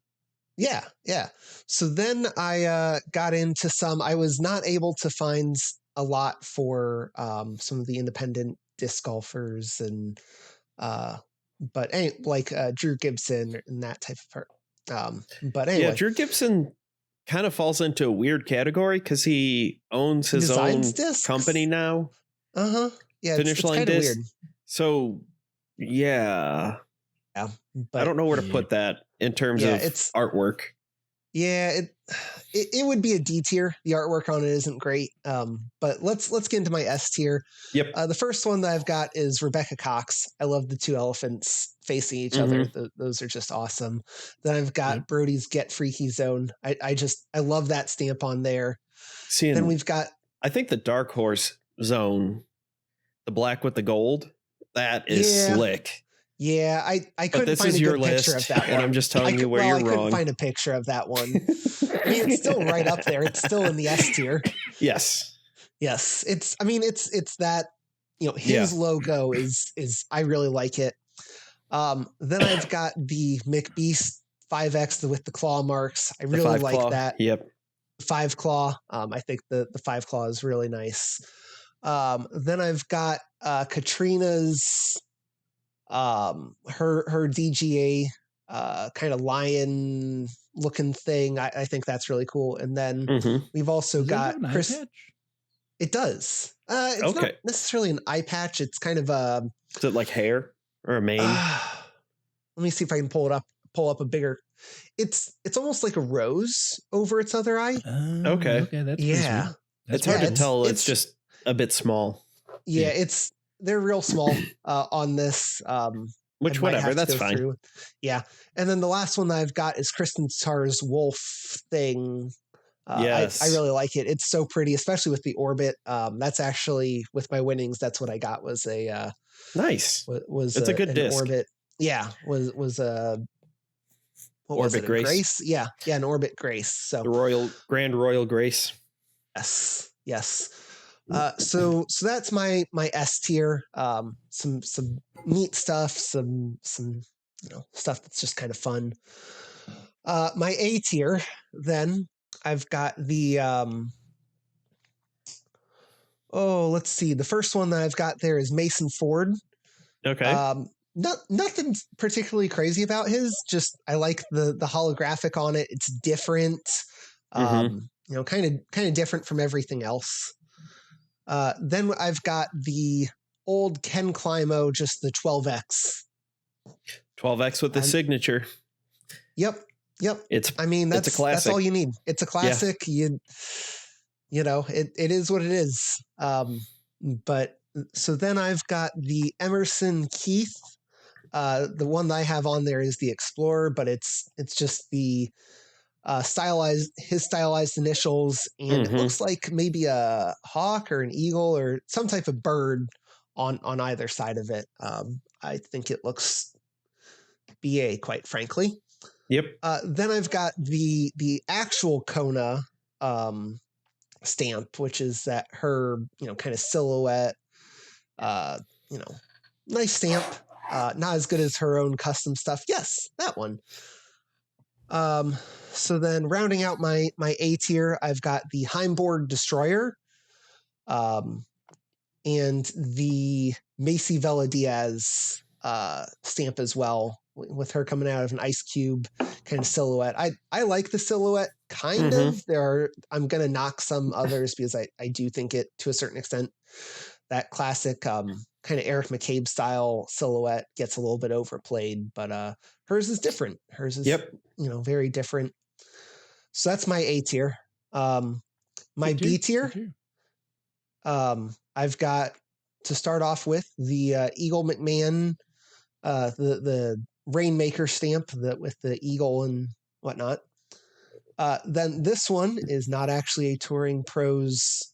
Yeah. So then I got into some. I was not able to find a lot for some of the independent disc golfers, and but like Drew Gibson and that type of part. But anyway, yeah, Drew Gibson kind of falls into a weird category because he owns his own discs? company now. Yeah, Finish Line kind of Disc. weird. So yeah, but I don't know where to put that in terms of artwork. Yeah, it would be a D tier. The artwork on it isn't great. But let's get into my S tier. Yep. The first one that I've got is Rebecca Cox. I love the two elephants facing each other. Those are just awesome. Then I've got Brody's Get Freaky Zone. I love that stamp on there. Then we've got, I think the Dark Horse Zone, the black with the gold, that is slick. Yeah, I couldn't find a good picture of that one. And I'm just telling you where you're wrong. I couldn't find a picture of that one. I mean, it's still right up there. It's still in the S tier. Yes. It's that, his logo is I really like it. Then I've got the McBeast 5X with the claw marks. I really like that. Yep. 5 claw. I think the 5 claw is really nice. Then I've got Katrina's her DGA kind of lion looking thing. I think that's really cool. And then we've also got Chris. It does. It's not necessarily an eye patch. It's kind of a. Is it like hair or a mane? Let me see if I can pull up a bigger. It's almost like a rose over its other eye. Okay, that's it's hard to tell. It's just a bit small. Yeah, they're real small on this. Which whatever, that's fine. Through. Yeah, and then the last one that I've got is Kristen Starr's wolf thing. Yes, I really like it. It's so pretty, especially with the orbit. That's actually with my winnings. That's what I got was a nice. It's a good disc. Orbit. Yeah, was a Orbit Grace. Yeah, an Orbit Grace. So the Grand Royal Grace. Yes. So that's my S tier. Some neat stuff, some stuff that's just kind of fun. My A tier, then I've got the let's see. The first one that I've got there is Mason Ford. Okay. Nothing particularly crazy about his. Just I like the holographic on it. It's different. Kind of different from everything else. Then I've got the old Ken Climo, just the 12X. 12X with the signature. It's a classic. That's all you need. It's a classic. Yeah. It is what it is. But so then I've got the Emerson Keith. The one that I have on there is the Explorer, but it's just the stylized initials, and it looks like maybe a hawk or an eagle or some type of bird on either side of it. I think it looks BA, quite frankly. Yep. Then I've got the actual Kona stamp, which is that her kind of silhouette. Nice stamp. Not as good as her own custom stuff. Yes, that one. So then rounding out my A tier, I've got the Heimborg Destroyer, and the Macy Vela Diaz stamp as well, with her coming out of an ice cube kind of silhouette. I like the silhouette kind of. I'm gonna knock some others because I do think it, to a certain extent, that classic kind of Eric McCabe style silhouette gets a little bit overplayed, but hers is different. Hers is very different. So that's my A tier. My B tier. I've got, to start off with, the Eagle McMahon, the Rainmaker stamp with the eagle and whatnot. Then this one is not actually a Touring Pros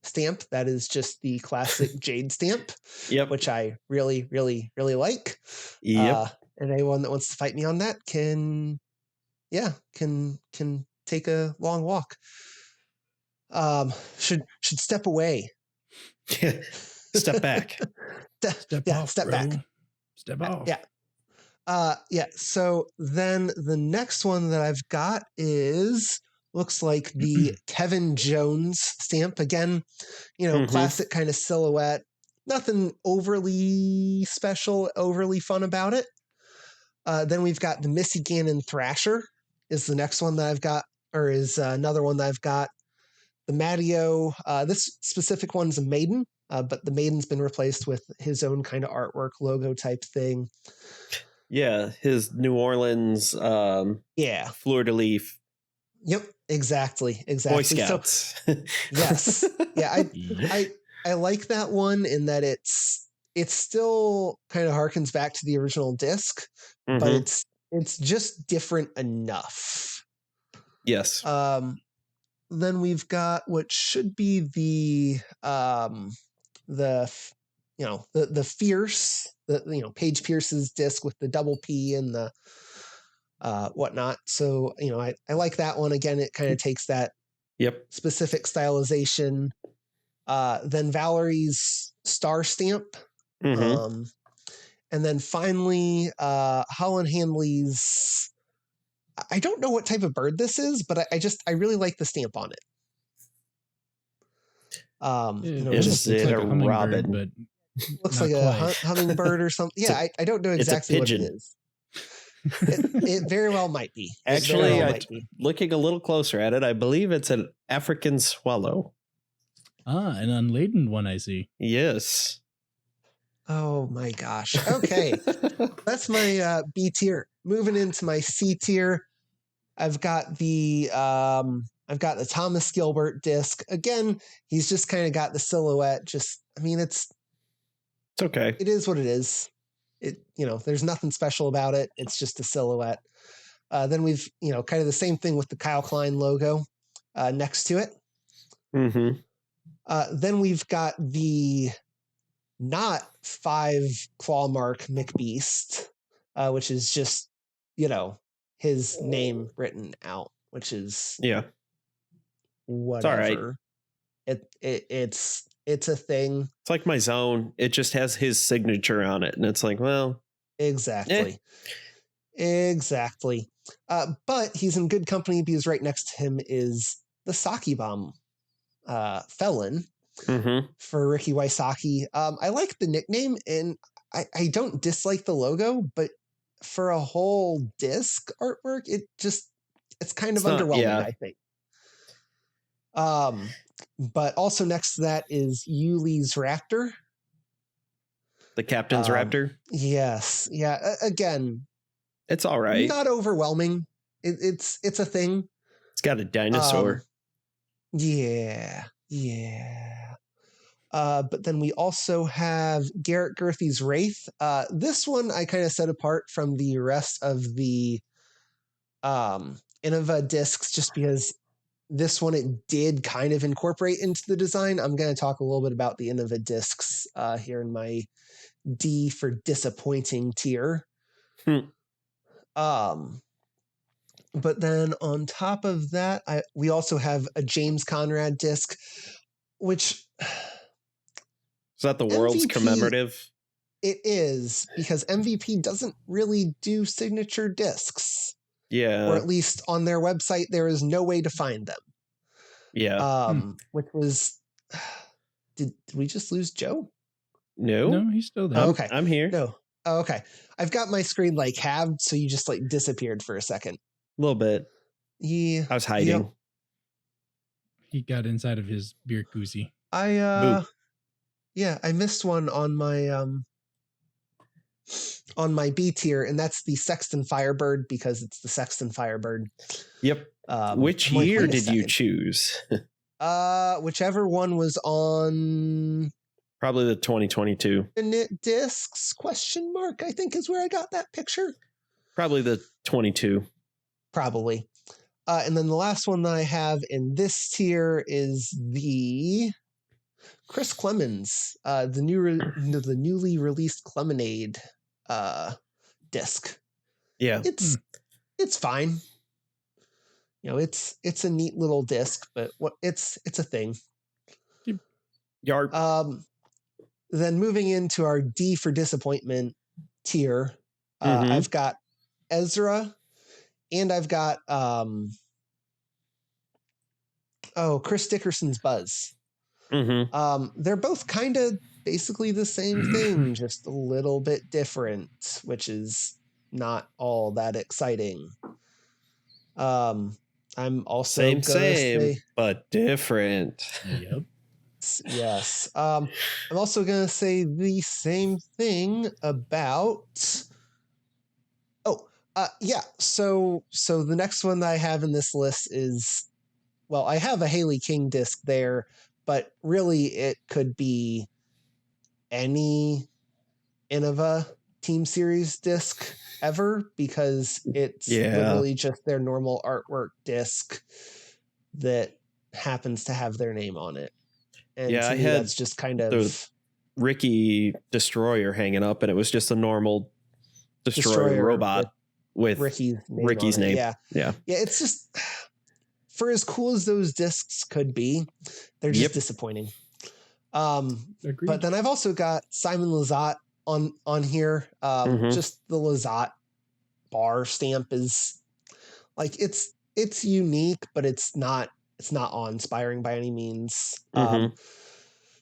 stamp. That is just the classic Jade stamp, which I really, really, really like. And anyone that wants to fight me on that can take a long walk. Should step away. Step back. Step off, step bro. back. Step off. So then the next one that I've got looks like the Kevin Jones stamp. Again, classic kind of silhouette. Nothing overly special, overly fun about it. Then we've got the Missy Gannon Thrasher is the next one that I've got, or is another one that I've got. The Matteo, this specific one's a maiden, but the maiden's been replaced with his own kind of artwork logo type thing. Yeah, his New Orleans fleur de lis. Yep, exactly. Boy Scouts. So, yes. Yeah, I like that one in that it's still kind of harkens back to the original disc, but it's just different enough. Yes. Then we've got what should be the Fierce, Paige Pierce's disc with the double P and the whatnot. So I like that one. Again, it kind of takes that specific stylization. Then Valerie's Star Stamp, and then finally Holland Hanley's. I don't know what type of bird this is, but I really like the stamp on it. It just looks like a robin, but looks like a hummingbird or something. Yeah, I don't know exactly what it is. It very well might be. Actually, looking a little closer at it, I believe it's an African swallow. An unladen one, I see. Yes. Oh my gosh. Okay. That's my B tier. Moving into my C tier, I've got the Thomas Gilbert disc. Again, he's just kind of got the silhouette. It's okay. It is what it is. There's nothing special about it. It's just a silhouette. Then we've, kind of the same thing with the Kyle Klein logo next to it. Then we've got the not 5 claw mark McBeast, which is just, his name written out, which is whatever. It's all right. It's a thing. It's like my zone. It just has his signature on it, and it's like, well, exactly. But he's in good company because right next to him is the Saki Bomb Felon. For Ricky Wysocki. I like the nickname, and I don't dislike the logo, but for a whole disc artwork, it's kind of underwhelming, I think. But also next to that is Yuli's Raptor. The captain's Raptor? Yes. Yeah. Again, it's all right. Not overwhelming. It's a thing. It's got a dinosaur. Yeah. But then we also have Garrett Gerthy's Wraith. This one I kind of set apart from the rest of the Innova discs just because this one it did kind of incorporate into the design. I'm going to talk a little bit about the Innova discs here in my D for disappointing tier. But then on top of that, we also have a James Conrad disc, which... Is that the world's MVP, commemorative? It is, because MVP doesn't really do signature discs. Yeah. Or at least on their website, there is no way to find them. Yeah. Which was... Did we just lose Joe? No, he's still there. Okay. I'm here. No. Oh, okay. I've got my screen like halved, so you just like disappeared for a second. A little bit. Yeah. I was hiding. Yep. He got inside of his beer koozie. I missed one on my B tier, and that's the Sexton Firebird, because it's the Sexton Firebird. Yep. Which I'm like, year wait a did you second. choose? Whichever one was on Probably the 2022. Infinite Discs ? I think is where I got that picture. Probably the 22. Probably. And then the last one that I have in this tier is the Chris Clemens, the newly released Clemonade disc. Yeah. It's fine. You know, it's a neat little disc, but it's a thing. Yard. Then moving into our D for disappointment tier, Mhm. I've got Ezra, and I've got Chris Dickerson's Buzz. Mm-hmm. They're both kind of basically the same thing, just a little bit different, which is not all that exciting. I'm also Same, but different. Yep. Yes. I'm also going to say the same thing about... yeah. So the next one that I have in this list is... Well, I have a Haley King disc there, but really it could be any Innova Team Series disc ever, because it's literally just their normal artwork disc that happens to have their name on it. And to me, that's just kind of the Ricky Destroyer hanging up, and it was just a normal Destroyer robot with Ricky's name. Yeah. It's just, for as cool as those discs could be, they're just disappointing. But then I've also got Simon Lizotte on here. Just the Lizotte bar stamp is like it's unique, but it's not awe-inspiring by any means.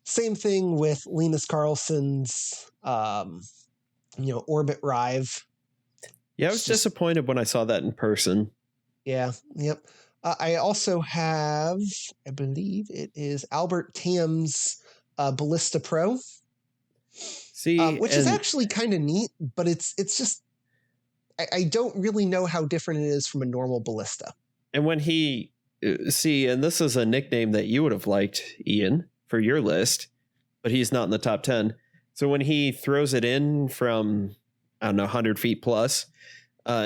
Same thing with Linus Carlson's Orbit Rive. Yeah, I was disappointed when I saw that in person. Yeah, yep. I also have, I believe it is Albert Tam's Ballista Pro. Which is actually kind of neat, but it's just I don't really know how different it is from a normal ballista. And when he and this is a nickname that you would have liked, Ian, for your list, but he's not in the top 10. So when he throws it in from, I don't know, 100 feet plus,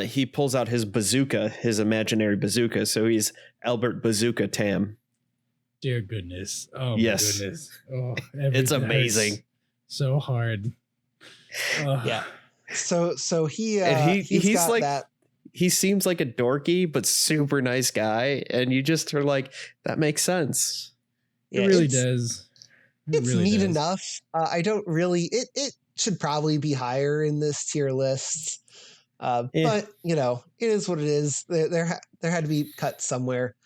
he pulls out his bazooka, his imaginary bazooka. So he's Albert Bazooka Tam. Dear goodness. Oh, yes. My goodness. Oh, it's amazing. So hard. Yeah. So he's got like that. He seems like a dorky but super nice guy, and you just are like, that makes sense. Yeah, it really does. It's really neat enough. I don't really. It should probably be higher in this tier list. But it is what it is. There had to be cut somewhere.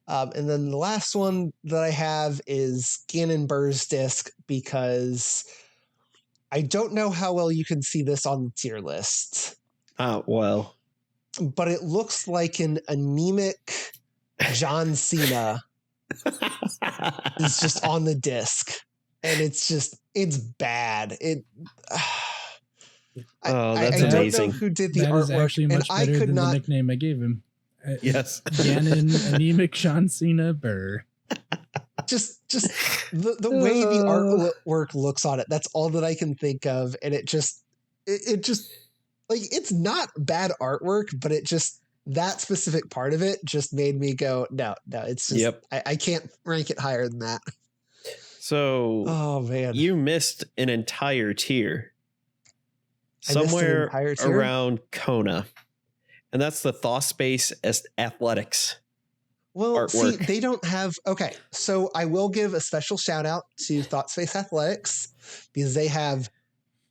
And then the last one that I have is Gannon Burr's disc, because I don't know how well you can see this on the tier list. Well. But it looks like an anemic John Cena is just on the disc. And it's bad. That's amazing. I don't know who did the that artwork. Is actually much better than the nickname I gave him. Yes. Gannon Anemic John Cena Burr. Just the way the artwork looks on it, that's all that I can think of. And it just like, it's not bad artwork, but it just, that specific part of it just made me go, no, it's just, I can't rank it higher than that. So, oh man, you missed an entire tier somewhere around Kona, and that's the Thaw Space Athletics. Well, artwork. See, they don't have, okay, so I will give a special shout out to Thought Space Athletics, because they have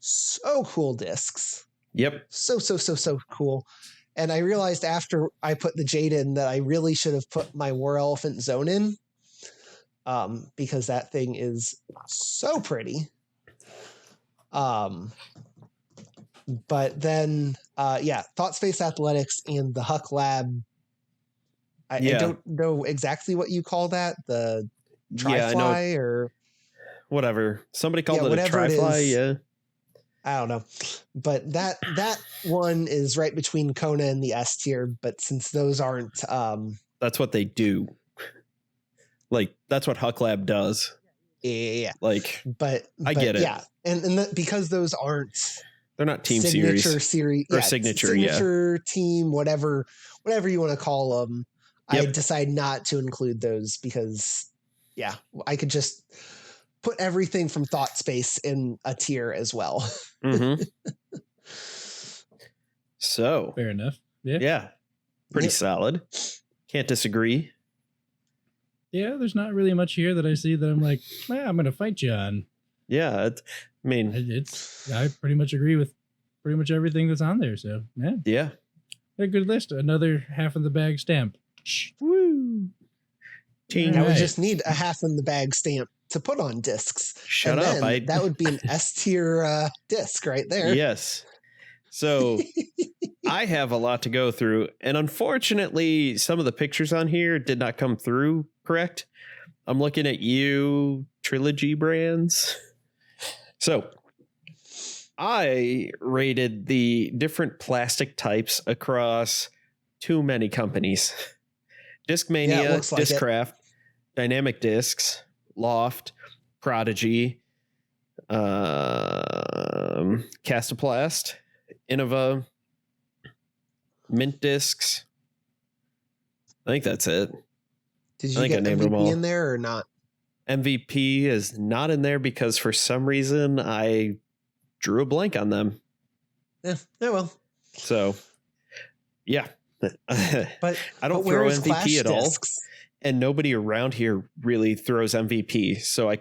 so cool discs. Yep. So cool. And I realized after I put the jade in that I really should have put my War Elephant Zone in, because that thing is so pretty. But then, Thought Space Athletics and the Huck Lab. I don't know exactly what you call that. The Tri-Fly or whatever. Somebody called it a Tri-Fly. Yeah. I don't know. But that one is right between Kona and the S tier. But since those aren't, that's what they do. Like, that's what Huck Lab does. Yeah. Like, but I get it. Yeah. And because those aren't, they're not team signature series or signature team, whatever you want to call them. Yep. I decide not to include those because, I could just put everything from Thought Space in a tier as well. Mm-hmm. So fair enough. Yeah. Yeah. Pretty solid. Can't disagree. Yeah, there's not really much here that I see that I'm like, I'm going to fight you on. Yeah, I pretty much agree with pretty much everything that's on there. So yeah, a good list. Another half in the bag stamp. Woo! I would just need a half in the bag stamp to put on discs. Shut up! That would be an S tier disc right there. Yes. So I have a lot to go through, and unfortunately, some of the pictures on here did not come through correct. I'm looking at you, Trilogy Brands. So I rated the different plastic types across too many companies. Discmania, Discraft, Dynamic Discs, Loft, Prodigy, Castoplast, Innova, Mint Discs. I think that's it. Did you get MVP in there or not? MVP is not in there because for some reason I drew a blank on them. Yeah, well. So, yeah. But I don't throw MVP at all. And nobody around here really throws MVP. So I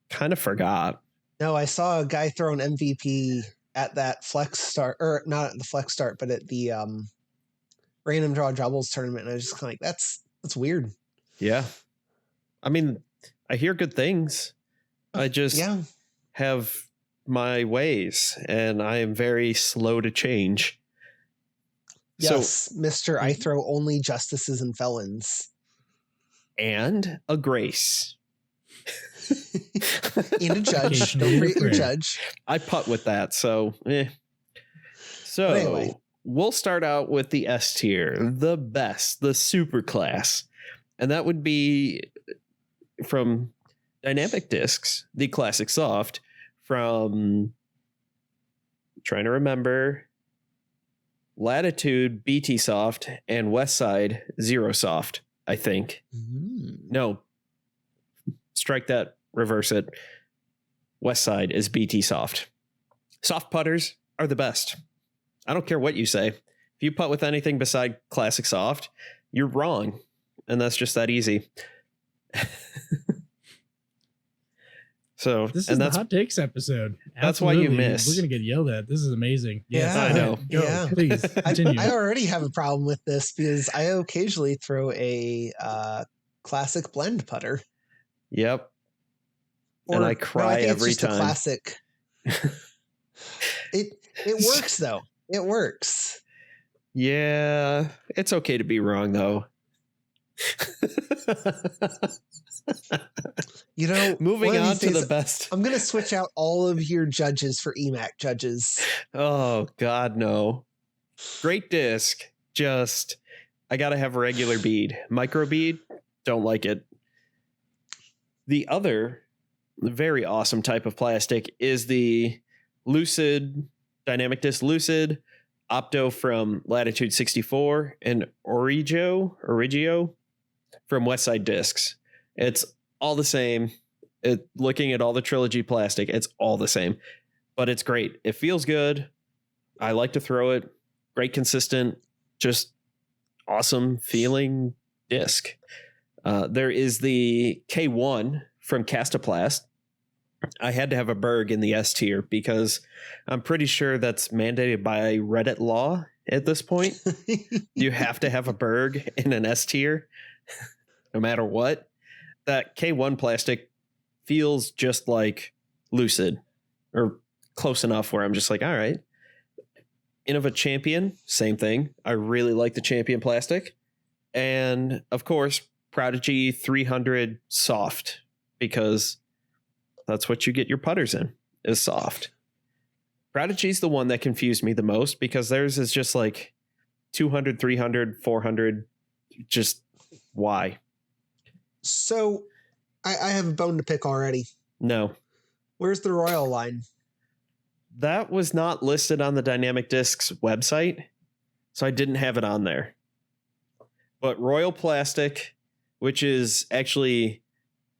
kind of forgot. No, I saw a guy throw an MVP at that Flex Start, or not at the Flex Start, but at the Random Draw Doubles tournament. And I was just kind of like, that's weird. Yeah. I mean, I hear good things. I just have my ways, and I am very slow to change. Yes, so, Mr. I throw only justices and felons. And a grace. And a judge. Don't forget your judge. I putt with that, so So anyway, we'll start out with the S tier, the best, the super class. And that would be from Dynamic Discs, the Classic Soft, from trying to remember, Latitude BT Soft, and Westside Zero Soft, I think. No, strike that, reverse it. Westside is BT Soft. Soft putters are the best. I don't care what you say. If you putt with anything beside Classic Soft, you're wrong. And that's just that easy. So this is the hot takes episode. That's why you missed. We're gonna get yelled at. This is amazing. Yes, I know. Go, please continue. I already have a problem with this because I occasionally throw a classic blend putter. Yep. And I cry every time. Classic. It works though. It works. Yeah, it's okay to be wrong though. You know, moving on to the best. I'm going to switch out all of your judges for EMAC judges. Oh God, no. Great disc. Just, I got to have a regular bead. Micro bead, don't like it. The other very awesome type of plastic is the Lucid, Dynamic Disc Lucid, Opto from Latitude 64, and Origio from Westside Discs. It's all the same. Looking at all the Trilogy plastic, it's all the same, but it's great. It feels good. I like to throw it. Great, consistent, just awesome feeling disc. There is the K1 from Castoplast, I had to have a Berg in the S tier because I'm pretty sure that's mandated by Reddit law at this point. You have to have a Berg in an S tier, no matter what. That K1 plastic feels just like Lucid, or close enough where I'm just like, all right. Innova Champion, same thing. I really like the Champion plastic. And of course, Prodigy 300 soft, because that's what you get your putters in, is soft. Prodigy's the one that confused me the most because theirs is just like 200, 300, 400. Just why? So I have a bone to pick already. No. Where's the Royal line? That was not listed on the Dynamic Discs website, so I didn't have it on there. But Royal Plastic, which is actually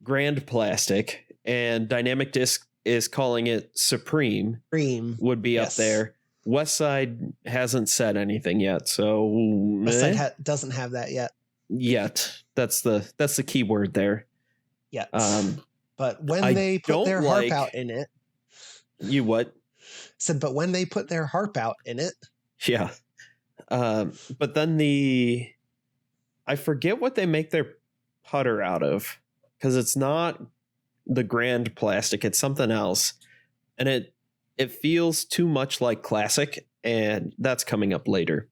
Grand Plastic, and Dynamic Disc is calling it Supreme, would be up there. Westside hasn't said anything yet, so Westside doesn't have that yet. That's the key word there. Yet. But when they put their harp out in it, you what? Said, but when they put their harp out in it, yeah. But then I forget what they make their putter out of, because it's not the Grand Plastic, it's something else, and it feels too much like Classic, and that's coming up later.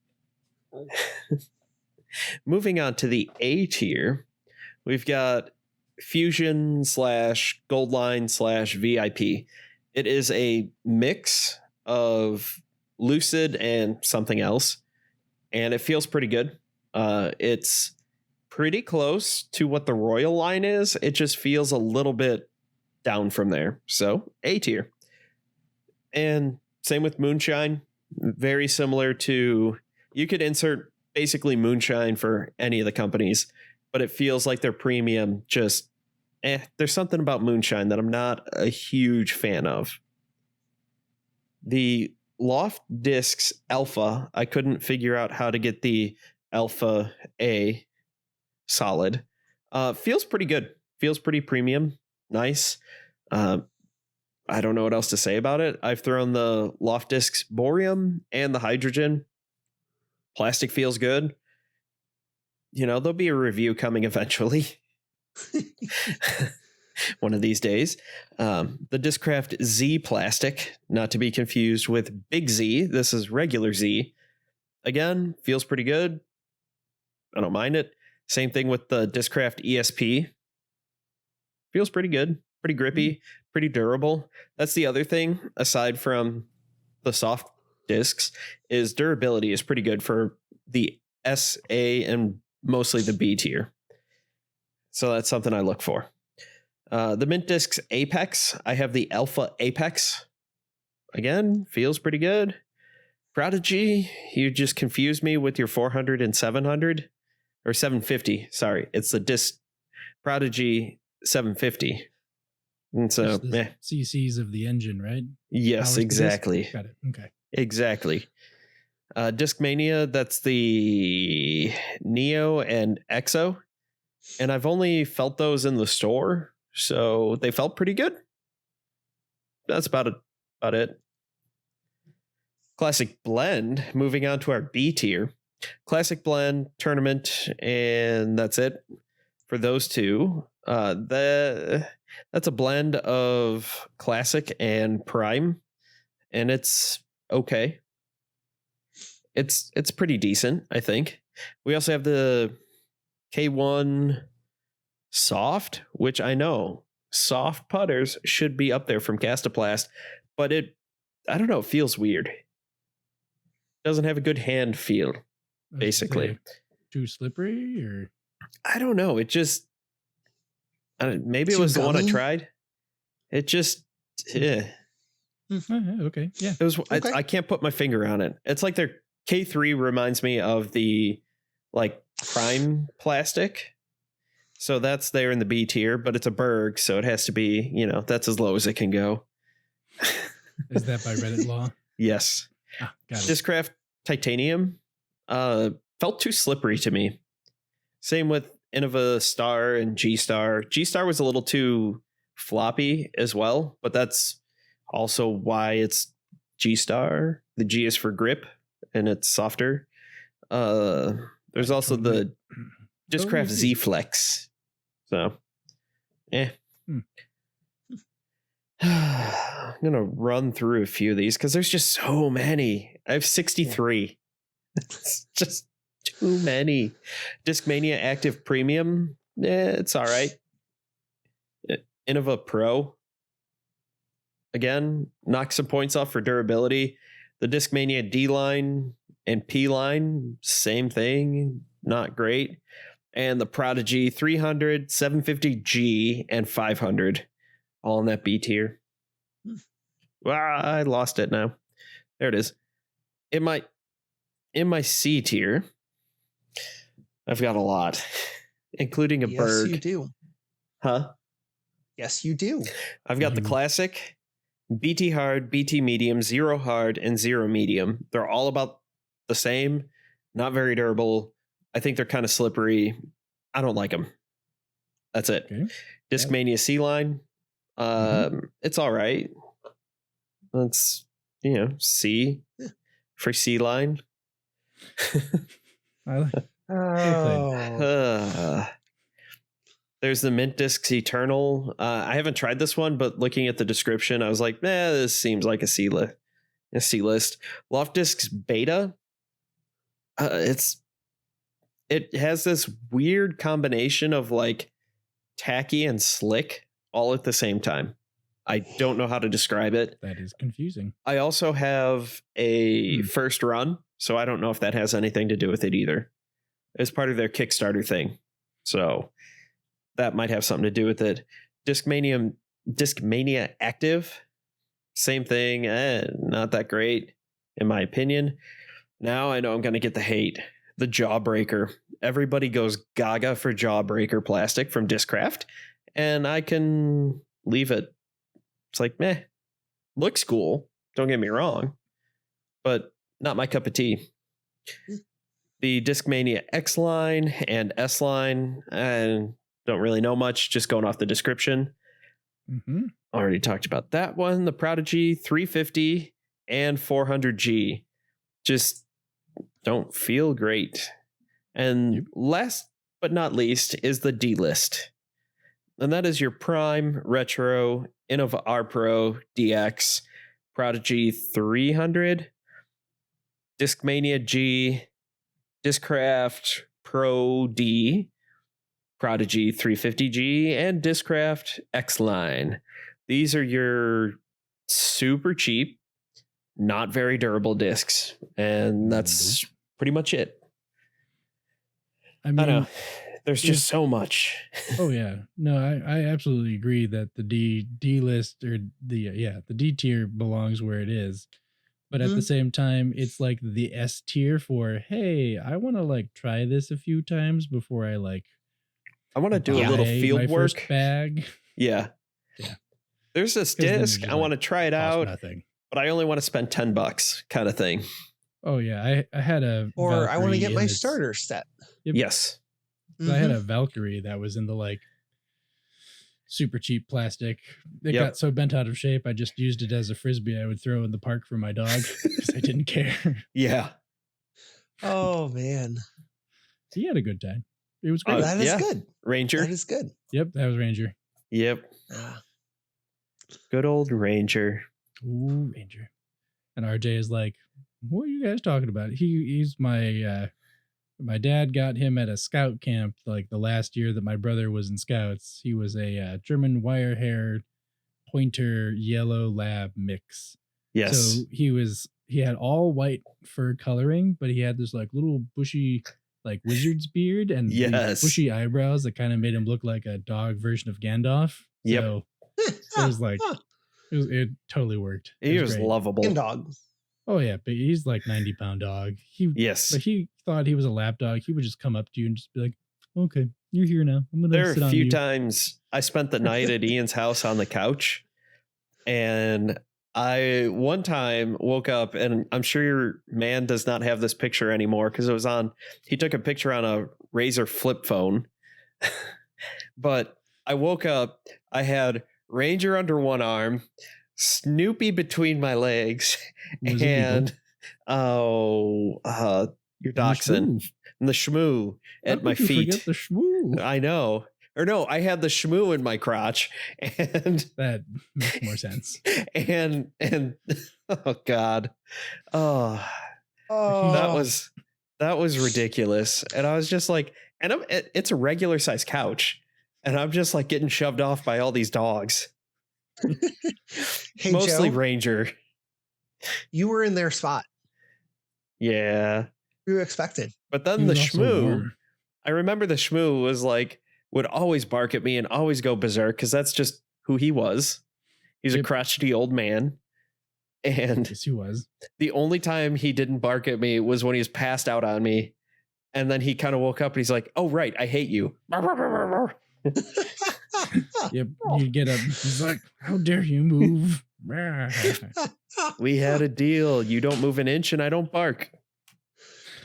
Moving on to the A tier, we've got Fusion / Gold Line / VIP. It is a mix of Lucid and something else, and it feels pretty good. It's pretty close to what the Royal line is. It just feels a little bit down from there. So A tier. And same with Moonshine. Very similar to, you could insert basically Moonshine for any of the companies, but it feels like their premium just, there's something about Moonshine that I'm not a huge fan of. The Loft Discs Alpha, I couldn't figure out how to get the Alpha A solid. Feels pretty good. Feels pretty premium. Nice. I don't know what else to say about it. I've thrown the Loft Discs Boreum and the Hydrogen. Plastic feels good. You know, there'll be a review coming eventually. One of these days. The Discraft Z plastic, not to be confused with Big Z. This is regular Z. Again, feels pretty good. I don't mind it. Same thing with the Discraft ESP. Feels pretty good. Pretty grippy. Pretty durable. That's the other thing, aside from the soft discs, is durability is pretty good for the S, A, and mostly the B tier. So that's something I look for. The Mint Discs Apex, I have the Alpha Apex. Again, feels pretty good. Prodigy, you just confused me with your 400 and 700. Or 750, sorry. It's the Disc Prodigy 750. And so, CCs of the engine, right? Yes, exactly. Got it. Okay. Exactly. Discmania, that's the Neo and Exo. And I've only felt those in the store, so they felt pretty good. That's about it. Classic Blend, moving on to our B tier. Classic Blend, Tournament, and that's it for those two. That's a blend of Classic and Prime, and it's okay. It's pretty decent, I think. We also have the K1 Soft, which I know soft putters should be up there from Castaplast, but I don't know, it feels weird. Doesn't have a good hand feel, basically. Too slippery, or I don't know. It just, maybe it Too was the one I gummy? tried. It just, okay, yeah. it was. Okay. I can't put my finger on it. It's like their K3 reminds me of the like Prime plastic. So that's there in the B tier, but it's a Berg, so it has to be, that's as low as it can go. Is that by Reddit law? Yes. Ah, got it. Discraft Titanium felt too slippery to me. Same with Innova Star and G Star. G Star was a little too floppy as well, but that's also why it's G star. The G is for grip and it's softer. There's also the Discraft Z Flex. So, I'm going to run through a few of these because there's just so many. I have 63. It's just too many. Discmania Active Premium. It's all right. Innova Pro. Again, knock some points off for durability. The Discmania D line and P line, same thing. Not great. And the Prodigy 300, 750G, and 500. All in that B tier. I lost it now. There it is. In my C tier, I've got a lot, including a Berg. Yes, you do. Huh? Yes, you do. I've got the classic, BT hard, BT medium, zero hard, and zero medium. They're all about the same, not very durable. I think they're kind of slippery. I don't like them. That's it. Okay. Discmania C line. It's all right. That's, C for C line. There's the Mint Discs Eternal. I haven't tried this one, but looking at the description, I was like, this seems like a C list. Loft Discs Beta. It has this weird combination of like tacky and slick all at the same time. I don't know how to describe it. That is confusing. I also have a first run, so I don't know if that has anything to do with it either. It's part of their Kickstarter thing. So that might have something to do with it. Discmania Active, same thing. Not that great, in my opinion. Now I know I'm going to get the hate. The Jawbreaker. Everybody goes gaga for Jawbreaker plastic from Discraft, and I can leave it. It's like, looks cool. Don't get me wrong, but not my cup of tea. The Discmania X line and S line, I don't really know much, just going off the description. Already talked about that one. The Prodigy 350 and 400G just don't feel great. And last but not least is the D list. And that is your Prime, Retro, Innova R Pro, DX, Prodigy 300, Discmania G, Discraft Pro D, Prodigy 350G, and Discraft X line. These are your super cheap, not very durable discs. And that's pretty much it. I know. There's just so much. Oh yeah. No, I absolutely agree that the D list or the D tier belongs where it is. But at the same time, it's like the S tier for, hey, I want to like try this a few times before I want to do a little field work. First bag. Yeah. There's this disc. I want to try it out. Nothing. But I only want to spend $10 kind of thing. Oh yeah. I had a Valkyrie, I want to get my starter set. Yep. Yes. I had a Valkyrie that was in the like super cheap plastic. It got so bent out of shape, I just used it as a frisbee I would throw in the park for my dog because I didn't care. Yeah. Oh man. He had a good time. It was great. That is good. Ranger. That is good. Yep, that was Ranger. Yep. Good old Ranger. Ooh, Ranger. And RJ is like, what are you guys talking about? He's my dad got him at a scout camp like the last year that my brother was in scouts. He was a German wire hair pointer yellow lab mix. Yes. So he had all white fur coloring, but he had this like little bushy like wizard's beard and these bushy eyebrows that kind of made him look like a dog version of Gandalf. Yep. So it was like it totally worked. He was lovable. Dog. Oh yeah, but he's like 90-pound dog. But he thought he was a lap dog. He would just come up to you and just be like, "Okay, you're here now. I'm gonna." There are a few times I spent the night at Ian's house on the couch, and I one time woke up, and I'm sure your man does not have this picture anymore because it was on. He took a picture on a Razor flip phone, but I woke up. I had Ranger under one arm, Snoopy between my legs, and your dachshund and the shmoo at my feet. Forget the shmoo. I know. Or no, I had the shmoo in my crotch, and that makes more sense. And oh god, that was ridiculous. And I was just like, and it's a regular size couch, and I'm just like getting shoved off by all these dogs. Hey, mostly Joe, Ranger. You were in their spot. Yeah, you expected. But then the shmoo, I remember the shmoo was like, would always bark at me and always go berserk because that's just who he was. He's a crotchety old man. And yes, he was. The only time he didn't bark at me was when he was passed out on me. And then he kind of woke up and he's like, oh, right, I hate you. Yep, you get up. He's like, how dare you move? We had a deal. You don't move an inch and I don't bark.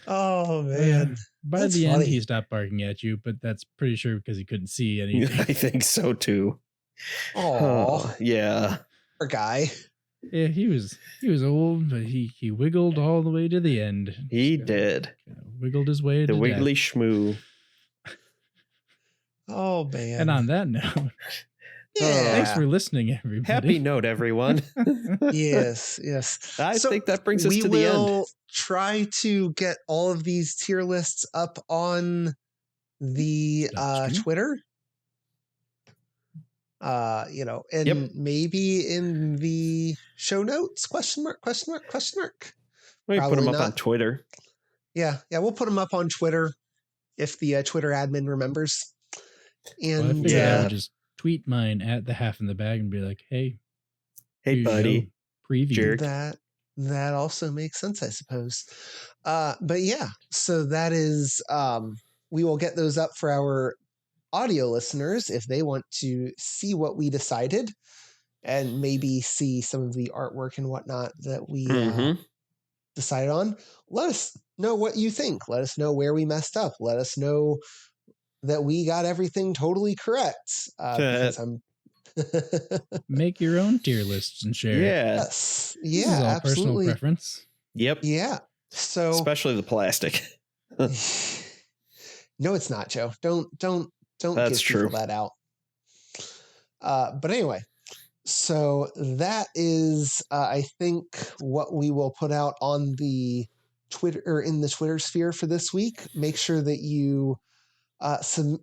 Oh, man. By the end, he stopped barking at you, but that's pretty sure because he couldn't see anything. I think so, too. Oh, yeah. Poor guy. Yeah, he was old, but he wiggled all the way to the end. He did. Wiggled his way to the wiggly death. Shmoo. Oh, man. And on that note, thanks for listening, everybody. Happy note, everyone. Yes. I think that brings us to the end. We will try to get all of these tier lists up on the Twitter. And maybe in the show notes, question mark. We put them up on Twitter. Yeah, we'll put them up on Twitter if the Twitter admin remembers. And just tweet mine at the half in the bag and be like, hey buddy, preview jerk. That also makes sense, I suppose. But yeah, so that is we will get those up for our audio listeners if they want to see what we decided and maybe see some of the artwork and whatnot that we decided on. Let us know what you think. Let us know where we messed up. Let us know that we got everything totally correct. Because I'm make your own tier lists and share. Yes. Yeah, this is all absolutely. Personal preference. Yep. Yeah. So especially the plastic. No, it's not, Joe. Don't That's give people that out. But anyway, so that is, I think, what we will put out on the Twitter or in the Twitter sphere for this week. Make sure that you send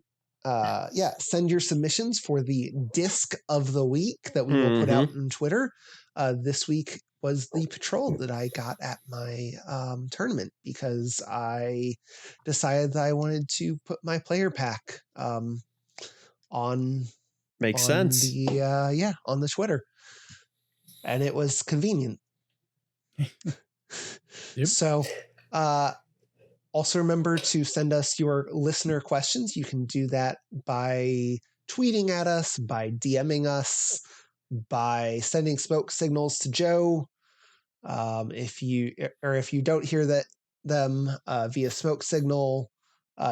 your submissions for the disc of the week that we will put out on Twitter. This week was the patrol that I got at my tournament because I decided that I wanted to put my player pack on sense. On the Twitter, and it was convenient. Yep. So also remember to send us your listener questions. You can do that by tweeting at us, by DMing us, by sending smoke signals to Joe. If you don't hear them via smoke signal,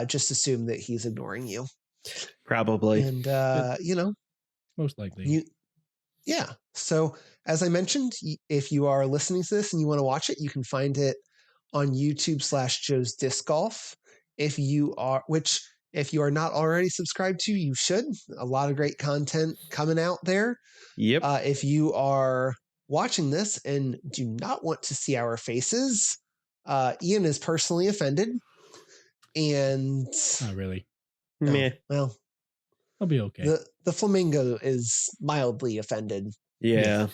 just assume that he's ignoring you. Probably. And most likely. So as I mentioned, if you are listening to this and you want to watch it, you can find it on YouTube/Joe's Disc Golf. If you are not already subscribed to, you should. A lot of great content coming out there. Yep. If you are watching this and do not want to see our faces, Ian is personally offended. And not really. Meh. Well, I'll be okay. The flamingo is mildly offended. Yeah.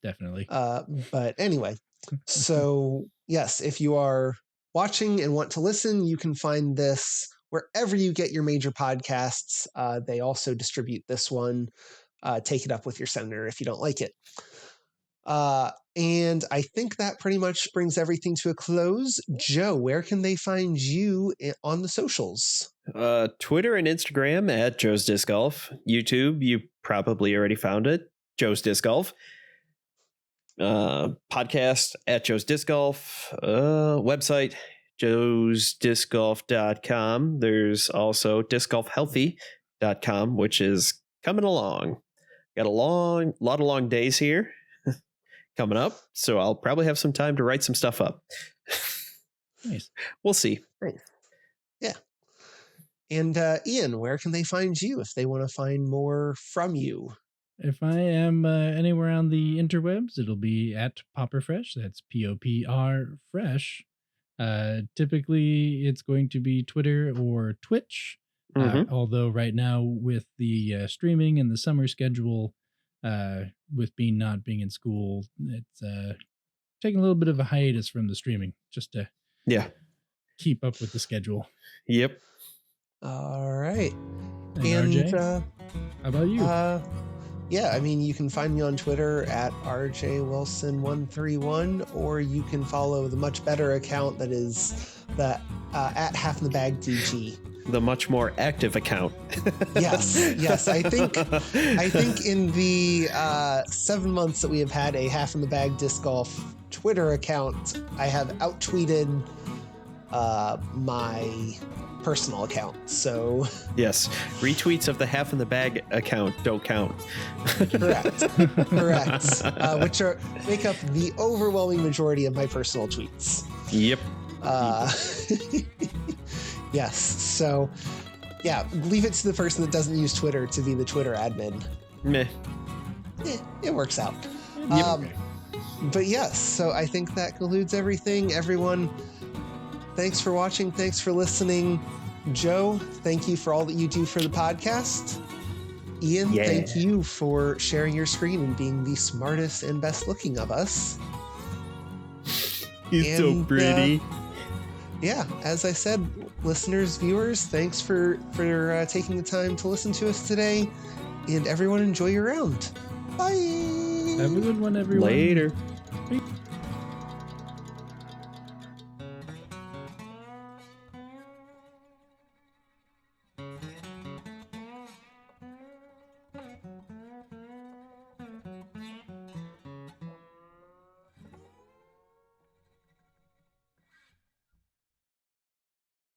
Definitely. But anyway, so yes, if you are watching and want to listen, you can find this wherever you get your major podcasts. They also distribute this one. Take it up with your senator if you don't like it. And I think that pretty much brings everything to a close. Joe, where can they find you on the socials? Twitter and Instagram at Joe's Disc Golf. YouTube, you probably already found it. Joe's Disc Golf. Podcast at Joe's Disc Golf. Website, joesdiscgolf.com. There's also discgolfhealthy.com, which is coming along. Got a lot of long days here coming up, so I'll probably have some time to write some stuff up. Nice. We'll see. Nice. Yeah. And Ian, where can they find you if they want to find more from you? If I am anywhere on the interwebs, it'll be at Popperfresh. That's POPR Fresh. Typically, it's going to be Twitter or Twitch. Although right now, with the streaming and the summer schedule, with not being in school, it's taking a little bit of a hiatus from the streaming just to keep up with the schedule. Yep. All right. And RJ, how about you? Yeah, I mean, you can find me on Twitter at RJWilson131, or you can follow the much better account that is the at Half in the Bag DG. The much more active account. Yes. I think in the 7 months that we have had a Half in the Bag Disc Golf Twitter account, I have out-tweeted my personal account. So yes, retweets of the Half in the Bag account don't count. Correct. Which make up the overwhelming majority of my personal tweets. Yep. Yes. So yeah, leave it to the person that doesn't use Twitter to be the Twitter admin. Meh. It works out. Yep. But yes, so I think that concludes everything. Everyone, thanks for watching. Thanks for listening. Joe, thank you for all that you do for the podcast. Ian, thank you for sharing your screen and being the smartest and best looking of us. He's so pretty. Yeah, as I said, listeners, viewers, thanks for taking the time to listen to us today. And everyone, enjoy your round. Bye. Have a good one, everyone. Later. Bye.